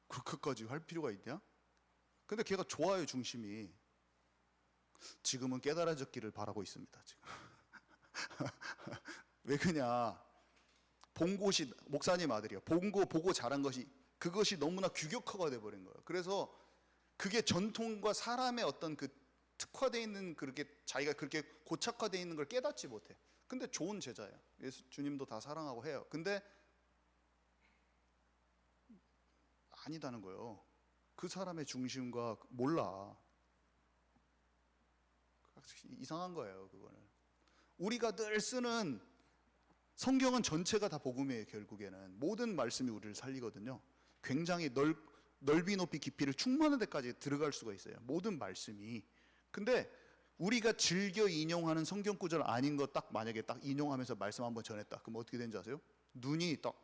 그렇게까지 할 필요가 있냐? 근데 걔가 좋아요, 중심이. 지금은 깨달아졌기를 바라고 있습니다, 지금. 왜 그러냐? 본 곳이, 목사님 아들이요. 본 거 보고 자란 것이, 그것이 너무나 규격화가 돼버린 거예요. 그래서 그게 전통과 사람의 어떤 그 특화되어 있는, 그렇게 자기가 그렇게 고착화되어 있는 걸 깨닫지 못해. 근데 좋은 제자예요. 예수 주님도 다 사랑하고 해요. 근데 아니다는 거예요. 그 사람의 중심과 몰라. 이상한 거예요, 그거는. 우리가 늘 쓰는 성경은 전체가 다 복음이에요. 결국에는 모든 말씀이 우리를 살리거든요. 굉장히 넓이 높이 깊이를 충만한 데까지 들어갈 수가 있어요, 모든 말씀이. 근데 우리가 즐겨 인용하는 성경 구절 아닌 거 딱 만약에 딱 인용하면서 말씀 한번 전했다, 그럼 어떻게 되는지 아세요? 눈이 딱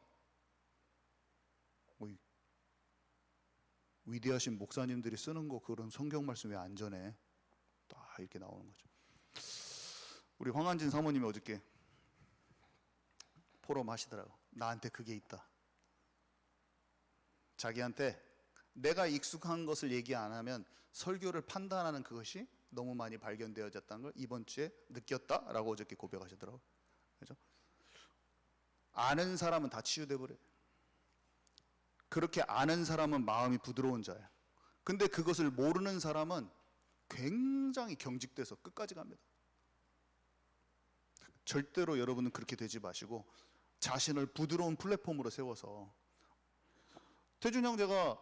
위대하신 목사님들이 쓰는 거, 그런 성경 말씀 왜 안 전해? 딱 이렇게 나오는 거죠. 우리 황한진 사모님이 어저께 포럼 하시더라고. 나한테 그게 있다. 자기한테 내가 익숙한 것을 얘기 안 하면 설교를 판단하는 그것이 너무 많이 발견되어졌다는 걸 이번 주에 느꼈다라고 어저께 고백하시더라고요. 그죠? 아는 사람은 다 치유돼 버려요. 그렇게 아는 사람은 마음이 부드러운 자예요. 근데 그것을 모르는 사람은 굉장히 경직돼서 끝까지 갑니다. 절대로 여러분은 그렇게 되지 마시고 자신을 부드러운 플랫폼으로 세워서. 태준 형제가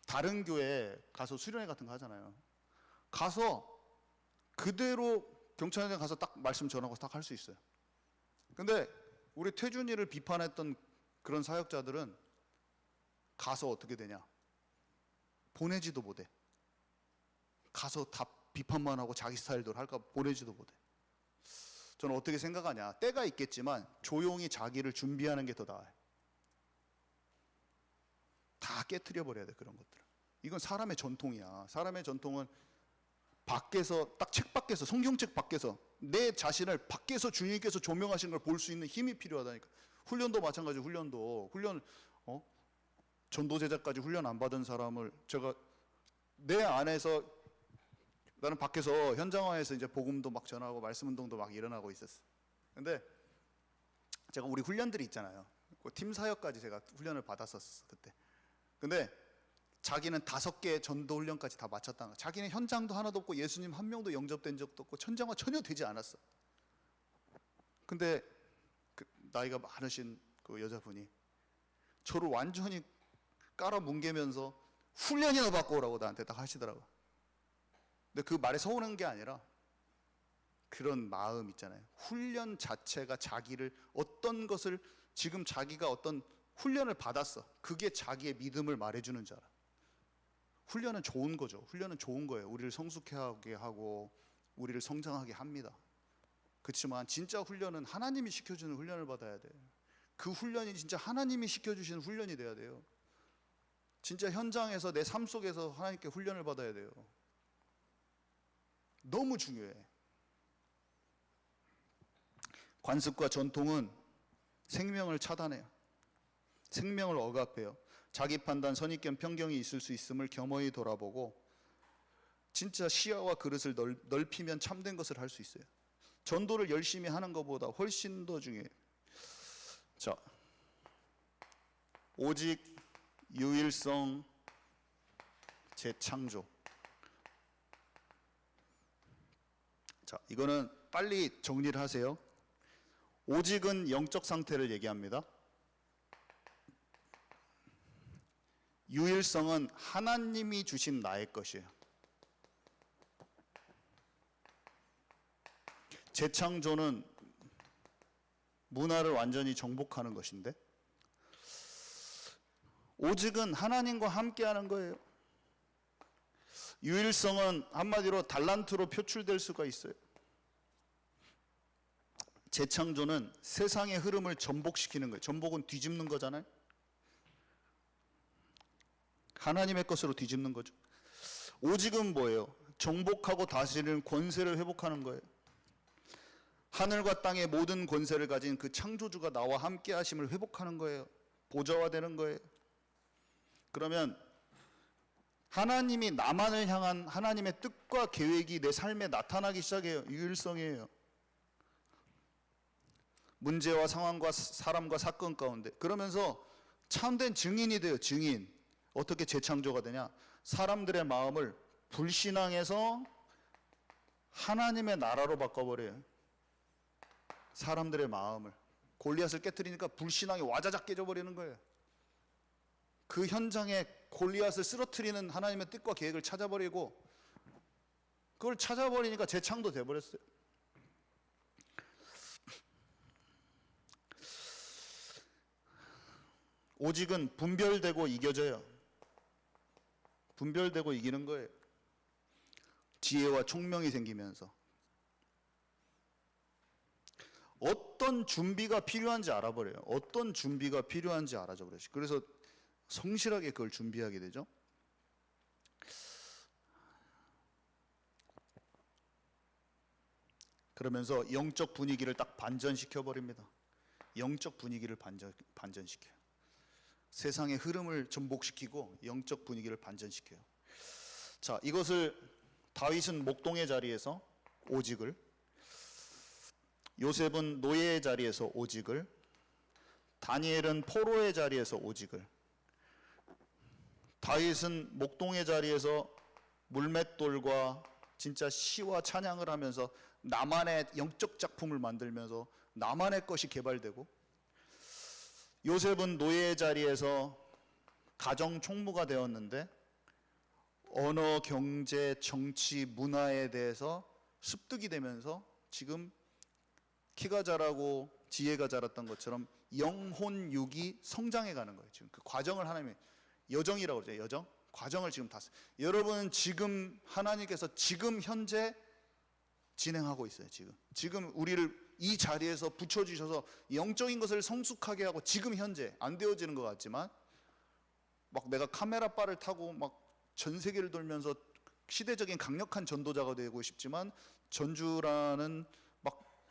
다른 교회 가서 수련회 같은 거 하잖아요. 가서 그대로 경찰에 가서 딱 말씀 전하고 딱 할 수 있어요. 근데 우리 태준이를 비판했던 그런 사역자들은 가서 어떻게 되냐? 보내지도 못해. 가서 다 비판만 하고 자기 스타일대로 할까 보내지도 못해. 저는 어떻게 생각하냐? 때가 있겠지만 조용히 자기를 준비하는 게 더 나아요. 다 깨트려 버려야 돼, 그런 것들은. 이건 사람의 전통이야. 사람의 전통은 밖에서, 딱 책 밖에서, 성경책 밖에서 내 자신을 밖에서 주님께서 조명하신 걸 볼 수 있는 힘이 필요하다니까. 훈련도 마찬가지. 훈련 전도 제자까지 훈련 안 받은 사람을 제가 내 안에서, 나는 밖에서 현장화에서 이제 복음도 막 전하고 말씀 운동도 막 일어나고 있었어. 근데 제가 우리 훈련들이 있잖아요. 팀 사역까지 제가 훈련을 받았었어 그때. 근데 자기는 5개 전도 훈련까지 다 마쳤다는 거야. 자기는 현장도 하나도 없고 예수님 한 명도 영접된 적도 없고 현장화 전혀 되지 않았어. 근데 그 나이가 많으신 그 여자분이 저를 완전히 깔아뭉개면서 훈련이나 받고 오라고 나한테 딱 하시더라고. 근데 그 말에 서운한 게 아니라 그런 마음 있잖아요. 훈련 자체가 자기를 어떤 것을, 지금 자기가 어떤 훈련을 받았어. 그게 자기의 믿음을 말해주는 줄 알아. 훈련은 좋은 거죠. 훈련은 좋은 거예요. 우리를 성숙하게 하고 우리를 성장하게 합니다. 그렇지만 진짜 훈련은 하나님이 시켜주는 훈련을 받아야 돼요. 그 훈련이 진짜 하나님이 시켜주시는 훈련이 돼야 돼요. 진짜 현장에서 내 삶 속에서 하나님께 훈련을 받아야 돼요. 너무 중요해. 관습과 전통은 생명을 차단해요. 생명을 억압해요. 자기 판단, 선입견, 편견이 있을 수 있음을 겸허히 돌아보고 진짜 시야와 그릇을 넓히면 참된 것을 할 수 있어요. 전도를 열심히 하는 것보다 훨씬 더 중요해요. 자, 오직, 유일성, 재창조. 자, 이거는 빨리 정리를 하세요. 오직은 영적 상태를 얘기합니다. 유일성은 하나님이 주신 나의 것이에요. 재창조는 문화를 완전히 정복하는 것인데, 오직은 하나님과 함께하는 거예요. 유일성은 한마디로 달란트로 표출될 수가 있어요. 재창조는 세상의 흐름을 전복시키는 거예요. 전복은 뒤집는 거잖아요. 하나님의 것으로 뒤집는 거죠. 오직은 뭐예요? 정복하고 다스리는 권세를 회복하는 거예요. 하늘과 땅의 모든 권세를 가진 그 창조주가 나와 함께 하심을 회복하는 거예요. 보좌화되는 거예요. 그러면 하나님이 나만을 향한 하나님의 뜻과 계획이 내 삶에 나타나기 시작해요. 유일성이에요. 문제와 상황과 사람과 사건 가운데. 그러면서 참된 증인이 돼요. 증인. 어떻게 재창조가 되냐? 사람들의 마음을 불신앙에서 하나님의 나라로 바꿔버려요. 사람들의 마음을. 골리앗을 깨뜨리니까 불신앙이 와자작 깨져버리는 거예요. 그 현장에 골리앗을 쓰러뜨리는 하나님의 뜻과 계획을 찾아버리고, 그걸 찾아버리니까 재창도 돼버렸어요. 오직은 분별되고 이겨져요. 분별되고 이기는 거예요. 지혜와 총명이 생기면서 어떤 준비가 필요한지 알아버려요. 어떤 준비가 필요한지 알아버려요. 그래서 성실하게 그걸 준비하게 되죠. 그러면서 영적 분위기를 딱 반전시켜 버립니다. 영적 분위기를 반전시켜요. 세상의 흐름을 전복시키고 영적 분위기를 반전시켜요. 자, 이것을 다윗은 목동의 자리에서 오직을, 요셉은 노예의 자리에서 오직을, 다니엘은 포로의 자리에서 오직을, 다윗은 목동의 자리에서 물맷돌과 진짜 시와 찬양을 하면서 나만의 영적 작품을 만들면서 나만의 것이 개발되고, 요셉은 노예의 자리에서 가정 총무가 되었는데 언어, 경제, 정치, 문화에 대해서 습득이 되면서 지금 키가 자라고 지혜가 자랐던 것처럼 영혼 육이 성장해 가는 거예요. 지금 그 과정을 하나님이 여정이라고 그러죠. 여정? 과정을 지금 다. 여러분은 지금 하나님께서 지금 현재 진행하고 있어요. 지금 우리를 이 자리에서 붙여주셔서 영적인 것을 성숙하게 하고, 지금 현재 안 되어지는 것 같지만 막 내가 카메라 바를 타고 막 전 세계를 돌면서 시대적인 강력한 전도자가 되고 싶지만 전주라는 막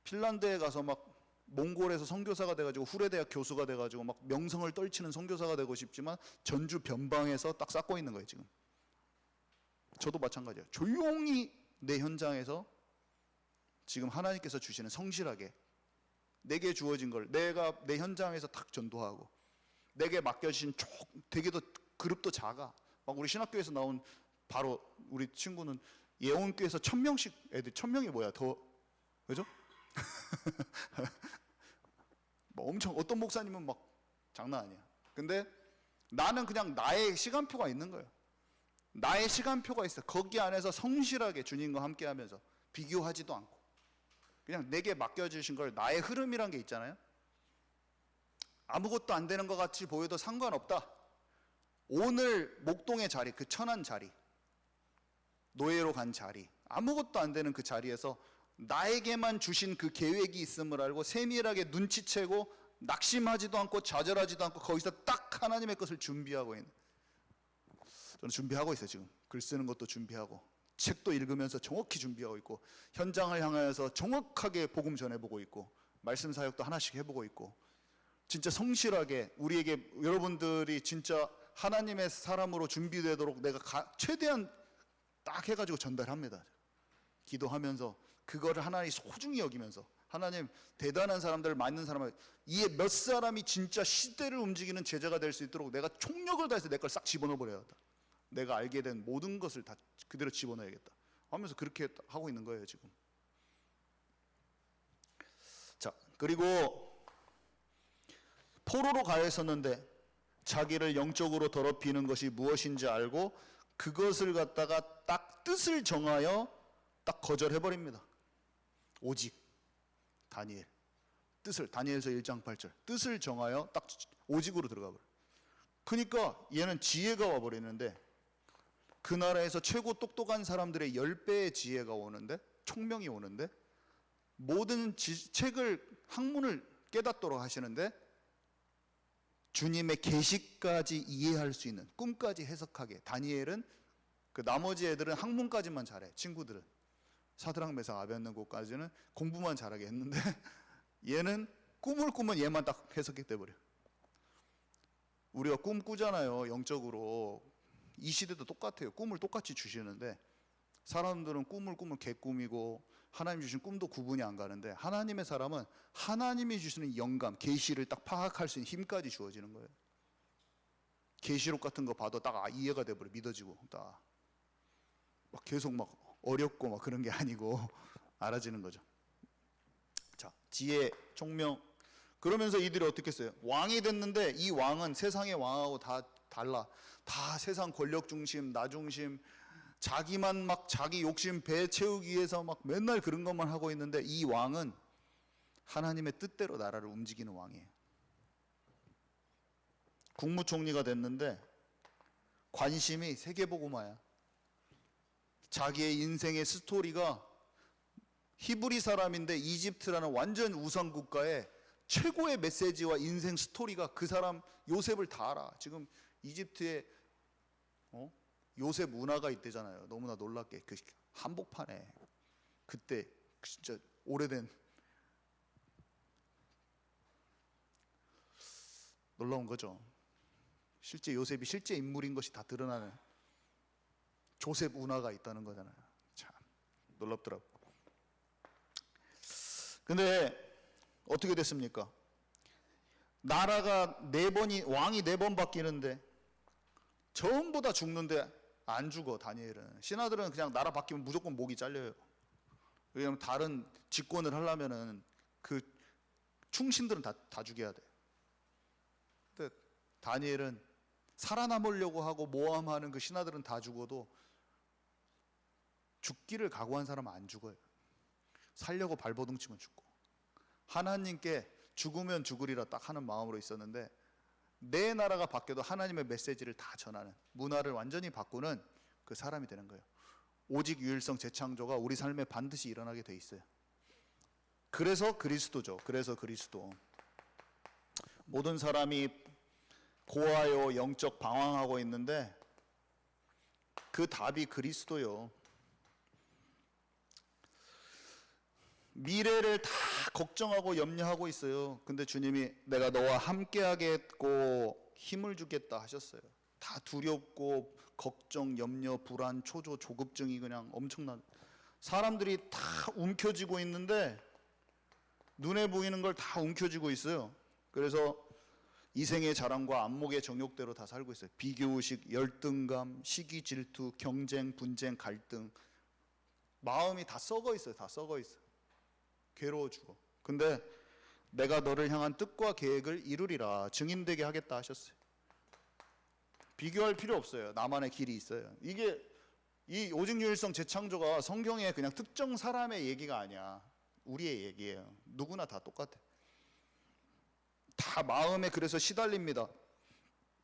핀란드에 가서 막 몽골에서 선교사가 돼가지고 후레대학 교수가 돼가지고 막 명성을 떨치는 선교사가 되고 싶지만 전주 변방에서 딱 쌓고 있는 거예요 지금. 저도 마찬가지예요. 조용히 내 현장에서 지금 하나님께서 주시는 성실하게 내게 주어진 걸 내가 내 현장에서 딱 전도하고 내게 맡겨주신 되게도 그룹도 작아. 막 우리 신학교에서 나온 바로 우리 친구는 예원교에서 1000명씩 애들 1000명이 뭐야 더 그죠? 뭐 엄청 어떤 목사님은 막 장난 아니야. 근데 나는 그냥 나의 시간표가 있는 거예요. 나의 시간표가 있어. 거기 안에서 성실하게 주님과 함께하면서 비교하지도 않고 그냥 내게 맡겨주신 걸 나의 흐름이란 게 있잖아요. 아무것도 안 되는 것 같이 보여도 상관없다. 오늘 목동의 자리, 그 천안 자리, 노예로 간 자리, 아무것도 안 되는 그 자리에서 나에게만 주신 그 계획이 있음을 알고 세밀하게 눈치채고 낙심하지도 않고 좌절하지도 않고 거기서 딱 하나님의 것을 준비하고 있는, 저는 준비하고 있어요. 지금 글 쓰는 것도 준비하고 책도 읽으면서 정확히 준비하고 있고 현장을 향하여서 정확하게 복음 전해보고 있고 말씀 사역도 하나씩 해보고 있고 진짜 성실하게 우리에게 여러분들이 진짜 하나님의 사람으로 준비되도록 내가 최대한 딱 해가지고 전달합니다. 기도하면서 그거를 하나님 소중히 여기면서 하나님 대단한 사람들 맞는 사람을 이에 몇 사람이 진짜 시대를 움직이는 제자가 될 수 있도록 내가 총력을 다해서 내 걸 싹 집어넣어 버려야겠다. 내가 알게 된 모든 것을 다 그대로 집어넣어야겠다 하면서 그렇게 하고 있는 거예요 지금. 자, 그리고 포로로 가 있었는데 자기를 영적으로 더럽히는 것이 무엇인지 알고 그것을 갖다가 딱 뜻을 정하여 딱 거절해버립니다. 오직 다니엘 뜻을, 다니엘서 1장 8절 뜻을 정하여 딱 오직으로 들어가 버려요. 그러니까 얘는 지혜가 와버리는데 그 나라에서 최고 똑똑한 사람들의 10배의 지혜가 오는데, 총명이 오는데 모든 책을 학문을 깨닫도록 하시는데 주님의 계시까지 이해할 수 있는, 꿈까지 해석하게. 다니엘은 그 나머지 애들은 학문까지만 잘해. 친구들은 사드락 메삭 아벳느고까지는 공부만 잘하게 했는데 얘는 꿈을 꾸면 얘만 딱 해석이 돼버려. 우리가 꿈 꾸잖아요. 영적으로 이 시대도 똑같아요. 꿈을 똑같이 주시는데 사람들은 꿈을 꾸면 개꿈이고 하나님 주신 꿈도 구분이 안 가는데 하나님의 사람은 하나님이 주시는 영감, 계시를 딱 파악할 수 있는 힘까지 주어지는 거예요. 계시록 같은 거 봐도 딱 이해가 돼버려. 믿어지고 딱 막 계속 막 어렵고 막 그런 게 아니고 알아지는 거죠. 자, 지혜, 총명. 그러면서 이들이 어떻게 했어요? 왕이 됐는데 이 왕은 세상의 왕하고 다 달라. 다 세상 권력 중심, 나 중심, 자기만 막 자기 욕심 배 채우기 위해서 막 맨날 그런 것만 하고 있는데 이 왕은 하나님의 뜻대로 나라를 움직이는 왕이에요. 국무총리가 됐는데 관심이 세계복음화야. 자기의 인생의 스토리가 히브리 사람인데 이집트라는 완전 우상 국가의 최고의 메시지와 인생 스토리가 그 사람 요셉을 다 알아. 지금 이집트에 요셉 문화가 있대잖아요. 너무나 놀랍게 그 한복판에 그때 진짜 오래된 놀라운 거죠. 실제 요셉이 실제 인물인 것이 다 드러나는 조셉 문화가 있다는 거잖아요. 참 놀랍더라고. 근데 어떻게 됐습니까? 나라가 왕이 4번 바뀌는데 전부 다 죽는데 안 죽어. 다니엘은. 신하들은 그냥 나라 바뀌면 무조건 목이 잘려요. 왜냐하면 다른 집권을 하려면은 그 충신들은 다 죽여야 돼. 근데 다니엘은 살아남으려고 하고 모함하는 그 신하들은 다 죽어도 죽기를 각오한 사람은 안 죽어요. 살려고 발버둥 치면 죽고. 하나님께 죽으면 죽으리라 딱 하는 마음으로 있었는데 내 나라가 바뀌어도 하나님의 메시지를 다 전하는, 문화를 완전히 바꾸는 그 사람이 되는 거예요. 오직 유일성 재창조가 우리 삶에 반드시 일어나게 돼 있어요. 그래서 그리스도죠. 그래서 그리스도. 모든 사람이 고아요 영적 방황하고 있는데 그 답이 그리스도요. 미래를 다 걱정하고 염려하고 있어요. 근데 주님이 내가 너와 함께 하겠고 힘을 주겠다 하셨어요. 다 두렵고 걱정, 염려, 불안, 초조, 조급증이 그냥 엄청난, 사람들이 다 움켜쥐고 있는데 눈에 보이는 걸 다 움켜쥐고 있어요. 그래서 이생의 자랑과 안목의 정욕대로 다 살고 있어요. 비교의식, 열등감, 시기, 질투, 경쟁, 분쟁, 갈등. 마음이 다 썩어 있어요. 다 썩어 있어요. 괴로워 죽어. 근데 내가 너를 향한 뜻과 계획을 이루리라, 증인되게 하겠다 하셨어요. 비교할 필요 없어요. 나만의 길이 있어요. 이게 이 오직유일성 재창조가 성경의 그냥 특정 사람의 얘기가 아니야. 우리의 얘기예요. 누구나 다 똑같아. 다 마음에 그래서 시달립니다.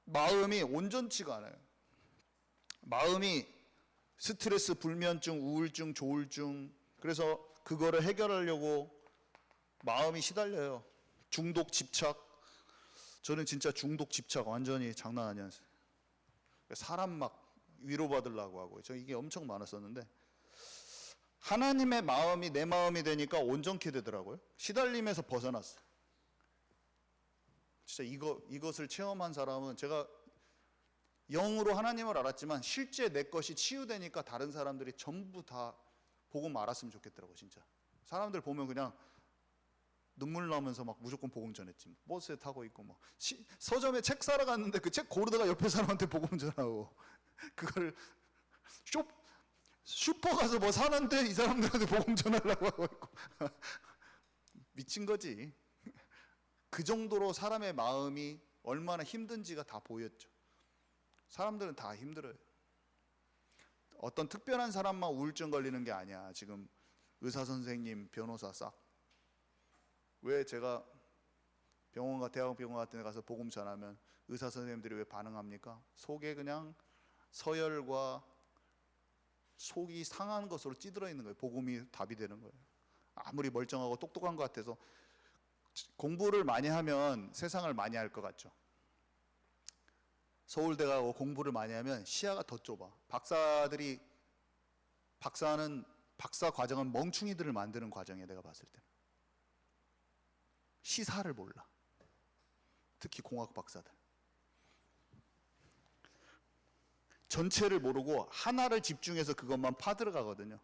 마음이 온전치가 않아요. 마음이 스트레스, 불면증, 우울증, 조울증, 그래서 그거를 해결하려고 마음이 시달려요. 중독, 집착. 저는 진짜 중독, 집착 완전히 장난 아니었어요. 사람 막 위로받으려고 하고, 저 이게 엄청 많았었는데 하나님의 마음이 내 마음이 되니까 온전케 되더라고요. 시달림에서 벗어났어요. 진짜 이것을 체험한 사람은, 제가 영으로 하나님을 알았지만 실제 내 것이 치유되니까 다른 사람들이 전부 다 복음 알았으면 좋겠더라고요. 진짜 사람들 보면 그냥 눈물 나면서 막 무조건 복음 전했지. 버스에 타고 있고 막 서점에 책 사러 갔는데 그 책 고르다가 옆에 사람한테 복음 전하고, 그거를 슈퍼 가서 뭐 사는데 이 사람들한테 복음 전하려고 하고 있고 미친 거지. 그 정도로 사람의 마음이 얼마나 힘든지가 다 보였죠. 사람들은 다 힘들어요. 어떤 특별한 사람만 우울증 걸리는 게 아니야. 지금 의사 선생님, 변호사 싹. 왜 제가 병원과 대학병원 같은 데 가서 복음 전하면 의사 선생님들이 왜 반응합니까? 속에 그냥 서열과 속이 상한 것으로 찌들어 있는 거예요. 복음이 답이 되는 거예요. 아무리 멀쩡하고 똑똑한 것 같아서. 공부를 많이 하면 세상을 많이 알 것 같죠. 서울대 가고 공부를 많이 하면 시야가 더 좁아. 박사 과정은 멍충이들을 만드는 과정이에요. 내가 봤을 때 시사를 몰라. 특히 공학 박사들 전체를 모르고 하나를 집중해서 그것만 파들어가거든요.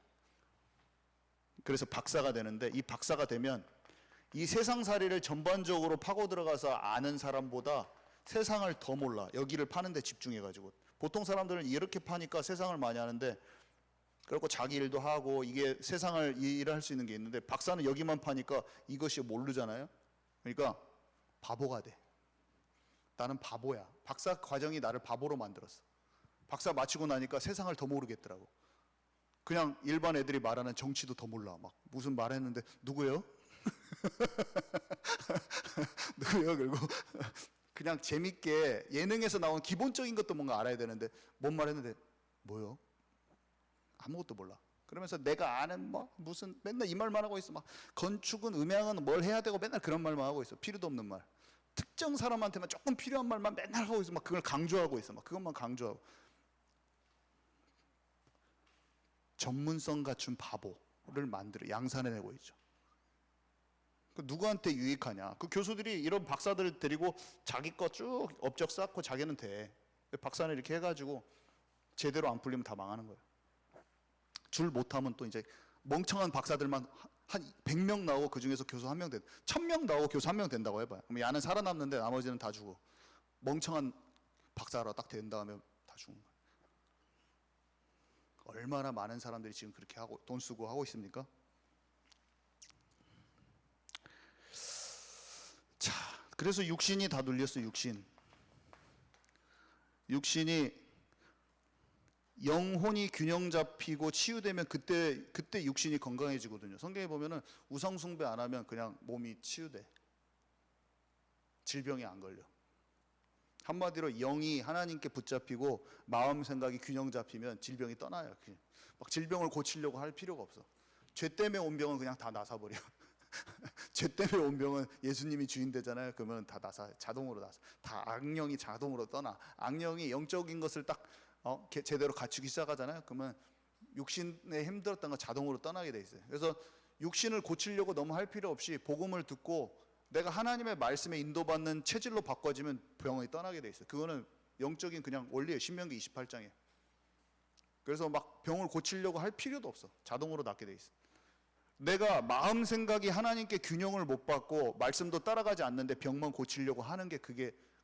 그래서 박사가 되는데, 이 박사가 되면 이 세상살이를 전반적으로 파고 들어가서 아는 사람보다 세상을 더 몰라. 여기를 파는 데 집중해가지고. 보통 사람들은 이렇게 파니까 세상을 많이 아는데, 그리고 자기 일도 하고 이게 세상을 일을 할 수 있는 게 있는데, 박사는 여기만 파니까 이것이 모르잖아요. 그러니까 바보가 돼. 나는 바보야. 박사 과정이 나를 바보로 만들었어. 박사 마치고 나니까 세상을 더 모르겠더라고. 그냥 일반 애들이 말하는 정치도 더 몰라. 막 무슨 말했는데 누구요? 누구요? 그리고 그냥 재밌게 예능에서 나온 기본적인 것도 뭔가 알아야 되는데, 뭔 말했는데 뭐요? 아무것도 몰라. 그러면서 내가 아는 뭐 무슨 맨날 이 말만 하고 있어. 막 건축은, 음향은 뭘 해야 되고 맨날 그런 말만 하고 있어. 필요도 없는 말. 특정 사람한테만 조금 필요한 말만 맨날 하고 있어. 막 그걸 강조하고 있어. 막 그것만 강조하고. 전문성 갖춘 바보를 만들어 양산해내고 있죠. 누구한테 유익하냐? 그 교수들이 이런 박사들 데리고 자기 거 쭉 업적 쌓고 자기는 돼. 박사는 이렇게 해가지고 제대로 안 풀리면 다 망하는 거예요. 줄 못하면 또 이제 멍청한 박사들만 한 100명 나오고 그 중에서 교수 1명 된, 1000명 나오고 교수 1명 된다고 해봐요. 그럼 야는 살아남는데 나머지는 다 죽어. 멍청한 박사로 딱 된 다음에 다 죽는 거예요. 얼마나 많은 사람들이 지금 그렇게 하고 돈 쓰고 하고 있습니까? 자, 그래서 육신이 다 눌렸어요. 육신이 영혼이 균형 잡히고 치유되면 그때 육신이 건강해지거든요. 성경에 보면은 우상 숭배 안 하면 그냥 몸이 치유돼. 질병이 안 걸려. 한마디로 영이 하나님께 붙잡히고 마음 생각이 균형 잡히면 질병이 떠나요. 막 질병을 고치려고 할 필요가 없어. 죄 때문에 온 병은 그냥 다 나사버려. 죄 때문에 온 병은 예수님이 주인 되잖아요. 그러면 다 나사, 자동으로 나사. 다 악령이 자동으로 떠나. 악령이 영적인 것을 딱 제대로 갖추기 시작하잖아요. 그러면 육신에 힘들었던 거 자동으로 떠나게 돼 있어요. 그래서 육신을 고치려고 너무 할 필요 없이 복음을 듣고 내가 하나님의 말씀에 인도받는 체질로 바꿔지면 병이 떠나게 돼 있어요. 그거는 영적인 그냥 원리예요. 신명기 28장에. 그래서 막 병을 고치려고 할 필요도 없어. 자동으로 낫게 돼 있어. 내가 마음 생각이 하나님께 균형을 못 받고 말씀도 따라가지 않는데 병만 고치려고 하는 게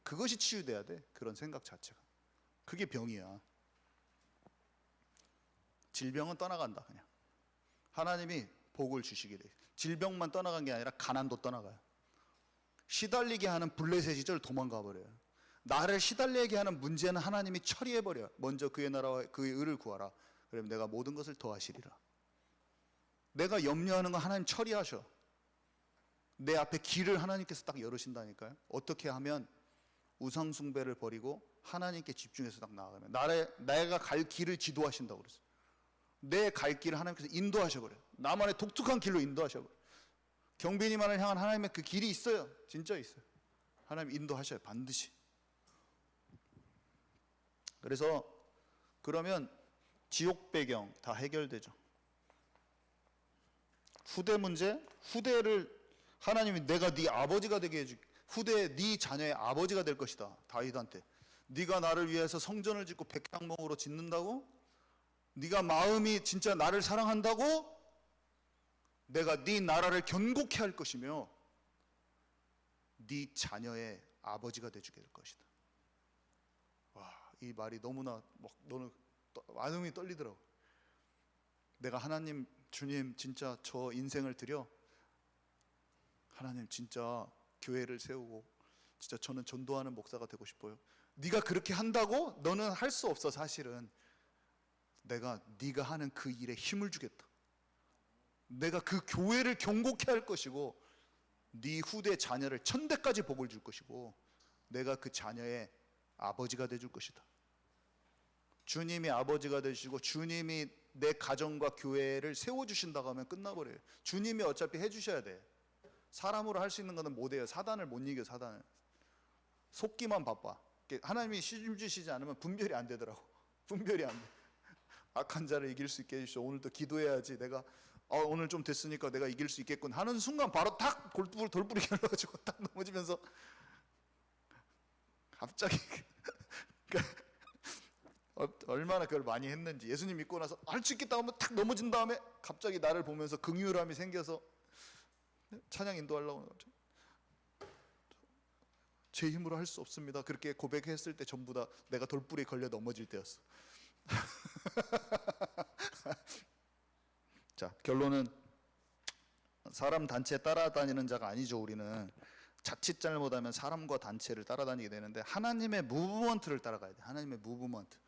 그것이 치유돼야 돼. 그런 생각 자체가. 그게 병이야. 질병은 떠나간다 그냥. 하나님이 복을 주시게 돼. 질병만 떠나간 게 아니라 가난도 떠나가요. 시달리게 하는 블레셋 시절 도망가 버려요. 나를 시달리게 하는 문제는 하나님이 처리해 버려. 먼저 그의 나라와 그의 의를 구하라. 그러면 내가 모든 것을 더하시리라. 내가 염려하는 거 하나님 처리하셔. 내 앞에 길을 하나님께서 딱 열으신다니까요. 어떻게 하면 우상 숭배를 버리고 하나님께 집중해서 딱 나아가면 내가 갈 길을 지도하신다고 그랬어요. 내 갈 길을 하나님께서 인도하셔 버려요. 나만의 독특한 길로 인도하셔 버려요. 경빈이만을 향한 하나님의 그 길이 있어요. 진짜 있어요. 하나님 인도하셔요. 반드시. 그래서 그러면 지옥 배경 다 해결되죠. 후대 문제, 후대를 하나님이 내가 네 아버지가 되게 해줄게. 후대 네 자녀의 아버지가 될 것이다. 다윗한테. 네가 나를 위해서 성전을 짓고 백향목으로 짓는다고? 네가 마음이 진짜 나를 사랑한다고? 내가 네 나라를 견고케 할 것이며 네 자녀의 아버지가 되주게 될 것이다. 와, 이 말이 너무나 너는 마음이 떨리더라고. 내가 하나님, 주님 진짜 저 인생을 드려 하나님 진짜 교회를 세우고 진짜 저는 전도하는 목사가 되고 싶어요. 네가 그렇게 한다고? 너는 할 수 없어. 사실은 내가 네가 하는 그 일에 힘을 주겠다. 내가 그 교회를 견고케 할 것이고 네 후대 자녀를 천대까지 복을 줄 것이고 내가 그 자녀의 아버지가 되줄 것이다. 주님이 아버지가 되시고 주님이 내 가정과 교회를 세워주신다고 하면 끝나버려요. 주님이 어차피 해주셔야 돼. 사람으로 할 수 있는 거는 못 해요. 사단을 못 이겨. 사단을 속기만 바빠. 하나님이 시중 주시지 않으면 분별이 안 되더라고. 분별이 안 돼. 악한 자를 이길 수 있게 해주시오. 오늘도 기도해야지. 내가 오늘 좀 됐으니까 내가 이길 수 있겠군 하는 순간 바로 탁 돌부리 결러가지고 딱 넘어지면서 갑자기 얼마나 그걸 많이 했는지. 예수님 믿고 나서 할 수 있겠다 하면 탁 넘어진 다음에 갑자기 나를 보면서 긍휼함이 생겨서 찬양 인도하려고 하죠. 제 힘으로 할 수 없습니다. 그렇게 고백했을 때 전부 다 내가 돌부리에 걸려 넘어질 때였어. 자, 결론은 사람 단체 따라다니는 자가 아니죠. 우리는 자칫 잘못하면 사람과 단체를 따라다니게 되는데 하나님의 무브먼트를 따라가야 돼. 하나님의 무브먼트.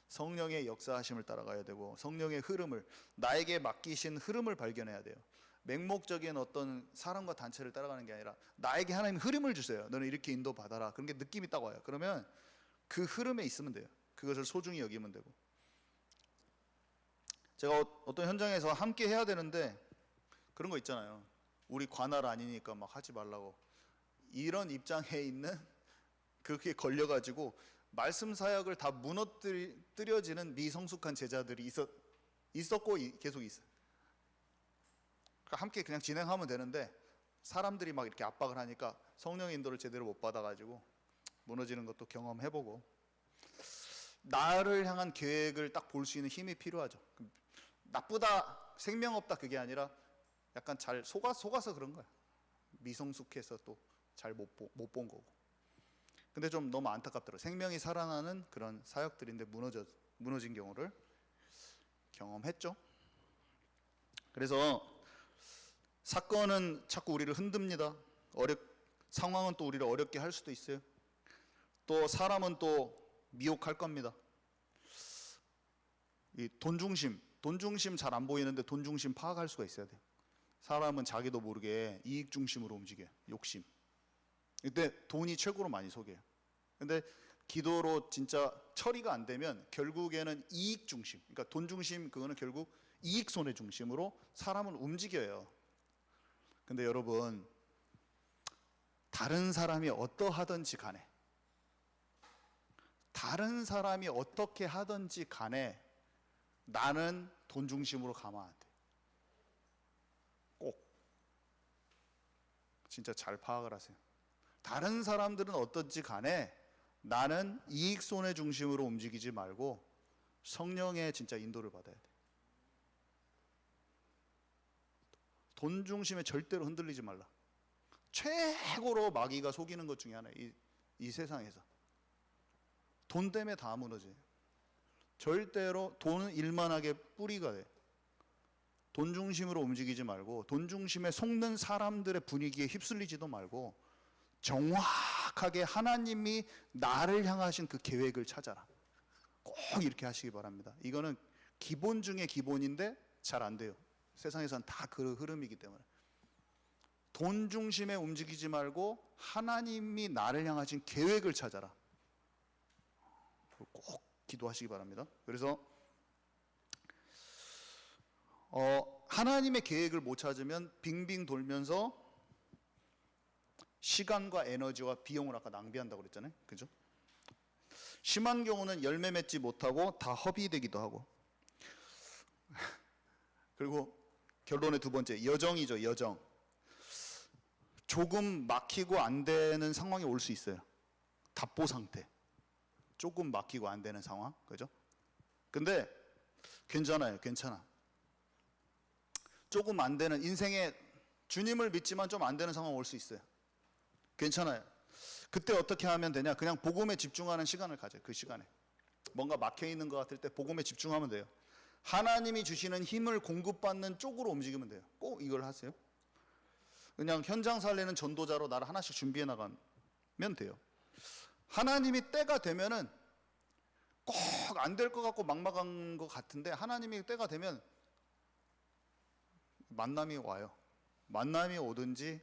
성령의 역사하심을 따라가야 되고 성령의 흐름을, 나에게 맡기신 흐름을 발견해야 돼요. 맹목적인 어떤 사람과 단체를 따라가는 게 아니라 나에게 하나님 흐름을 주세요. 너는 이렇게 인도받아라. 그런 게 느낌이 딱 와요. 그러면 그 흐름에 있으면 돼요. 그것을 소중히 여기면 되고. 제가 어떤 현장에서 함께 해야 되는데 그런 거 있잖아요. 우리 관할 아니니까 막 하지 말라고. 이런 입장에 있는, 그렇게 걸려가지고 말씀 사역을 다 무너뜨려지는 미성숙한 제자들이 있었고 계속 있어요. 그러니까 함께 그냥 진행하면 되는데 사람들이 막 이렇게 압박을 하니까 성령의 인도를 제대로 못 받아가지고 무너지는 것도 경험해보고, 나를 향한 계획을 딱 볼 수 있는 힘이 필요하죠. 나쁘다, 생명 없다 그게 아니라 약간 잘 속아서 그런 거야. 미성숙해서 또 잘 못 본 거고. 근데 좀 너무 안타깝더라고요. 생명이 살아나는 그런 사역들인데 무너진 경우를 경험했죠. 그래서 사건은 자꾸 우리를 흔듭니다. 상황은 또 우리를 어렵게 할 수도 있어요. 또 사람은 또 미혹할 겁니다. 이 돈 중심 잘 안 보이는데 돈 중심 파악할 수가 있어야 돼요. 사람은 자기도 모르게 이익 중심으로 움직여요. 욕심. 이때 돈이 최고로 많이 속여요. 근데 기도로 진짜 처리가 안 되면 결국에는 이익 중심, 그러니까 돈 중심, 그거는 결국 이익 손해 중심으로 사람은 움직여요. 근데 여러분, 다른 사람이 어떠하든지 간에 다른 사람이 어떻게 하든지 간에 나는 돈 중심으로 가면 안 돼. 꼭 진짜 잘 파악을 하세요. 다른 사람들은 어떤지 간에 나는 이익 손해 중심으로 움직이지 말고 성령의 진짜 인도를 받아야 돼. 돈 중심에 절대로 흔들리지 말라. 최고로 마귀가 속이는 것 중에 하나, 이 세상에서 돈 때문에 다 무너져요. 절대로 돈은 일만하게 뿌리가 돼. 돈 중심으로 움직이지 말고 돈 중심에 속는 사람들의 분위기에 휩쓸리지도 말고 정확하게 하나님이 나를 향하신 그 계획을 찾아라. 꼭 이렇게 하시기 바랍니다. 이거는 기본 중에 기본인데 잘 안 돼요. 세상에서는 다 그 흐름이기 때문에. 돈 중심에 움직이지 말고 하나님이 나를 향하신 계획을 찾아라. 꼭 기도하시기 바랍니다. 그래서 하나님의 계획을 못 찾으면 빙빙 돌면서 시간과 에너지와 비용을 아까 낭비한다고 그랬잖아요. 그죠? 심한 경우는 열매 맺지 못하고 다 허비되기도 하고. 그리고 결론의 두 번째, 여정이죠. 여정. 조금 막히고 안 되는 상황이 올 수 있어요. 답보 상태. 조금 막히고 안 되는 상황. 그죠? 근데 괜찮아요. 괜찮아. 조금 안 되는 인생에 주님을 믿지만 좀 안 되는 상황 올 수 있어요. 괜찮아요. 그때 어떻게 하면 되냐? 그냥 복음에 집중하는 시간을 가져요. 그 시간에 뭔가 막혀 있는 것 같을 때 복음에 집중하면 돼요. 하나님이 주시는 힘을 공급받는 쪽으로 움직이면 돼요. 꼭 이걸 하세요. 그냥 현장 살리는 전도자로 나를 하나씩 준비해 나가면 돼요. 하나님이 때가 되면은 꼭 안 될 것 같고 막막한 것 같은데 하나님이 때가 되면 만남이 와요. 만남이 오든지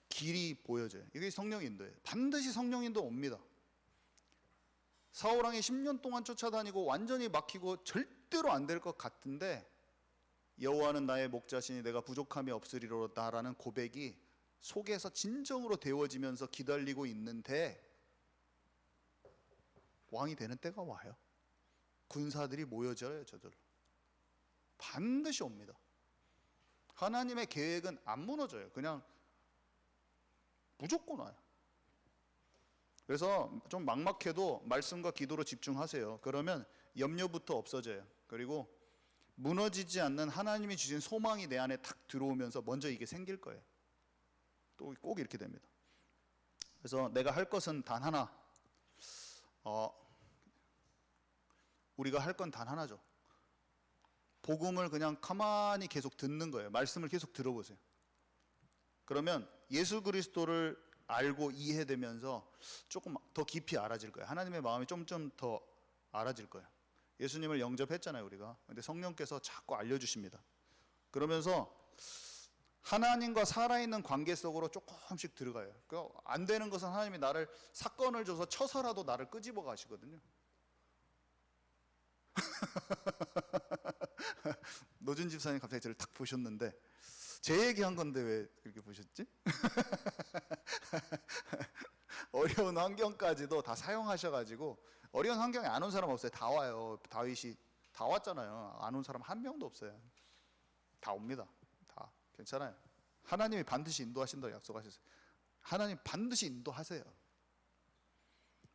길이 보여져요. 이게 성령 인도예요. 반드시 성령 인도 옵니다. 사울왕이 10년 동안 쫓아다니고 완전히 막히고 절대로 안 될 것 같은데 여호와는 나의 목자시니 내가 부족함이 없으리로다라는 고백이 속에서 진정으로 데워지면서 기다리고 있는데 왕이 되는 때가 와요. 군사들이 모여져요. 저절로. 반드시 옵니다. 하나님의 계획은 안 무너져요. 그냥 무조건 와요. 그래서 좀 막막해도 말씀과 기도로 집중하세요. 그러면 염려부터 없어져요. 그리고 무너지지 않는 하나님이 주신 소망이 내 안에 탁 들어오면서 먼저 이게 생길 거예요. 또 꼭 이렇게 됩니다. 그래서 내가 할 것은 단 하나. 우리가 할 건 단 하나죠. 복음을 그냥 가만히 계속 듣는 거예요. 말씀을 계속 들어보세요. 그러면 예수 그리스도를 알고 이해되면서 조금 더 깊이 알아질 거예요. 하나님의 마음이 좀 더 알아질 거예요. 예수님을 영접했잖아요, 우리가. 근데 성령께서 자꾸 알려주십니다. 그러면서 하나님과 살아있는 관계 속으로 조금씩 들어가요. 안 되는 것은 하나님이 나를 사건을 줘서 쳐서라도 나를 끄집어 가시거든요. 노준 집사님 갑자기 저를 탁 보셨는데 제 얘기한 건데 왜 그렇게 보셨지? 어려운 환경까지도 다 사용하셔가지고 어려운 환경에 안 온 사람 없어요. 다 와요. 다윗이 다 왔잖아요. 안 온 사람 한 명도 없어요. 다 옵니다. 다 괜찮아요. 하나님이 반드시 인도하신다고 약속하셨어요. 하나님 반드시 인도하세요.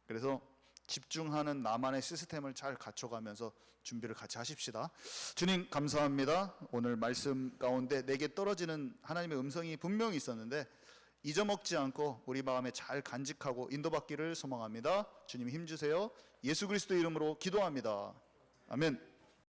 그래서 집중하는 나만의 시스템을 잘 갖춰가면서 준비를 같이 하십시다. 주님 감사합니다. 오늘 말씀 가운데 내게 떨어지는 하나님의 음성이 분명히 있었는데 잊어먹지 않고 우리 마음에 잘 간직하고 인도받기를 소망합니다. 주님 힘주세요. 예수 그리스도 이름으로 기도합니다. 아멘.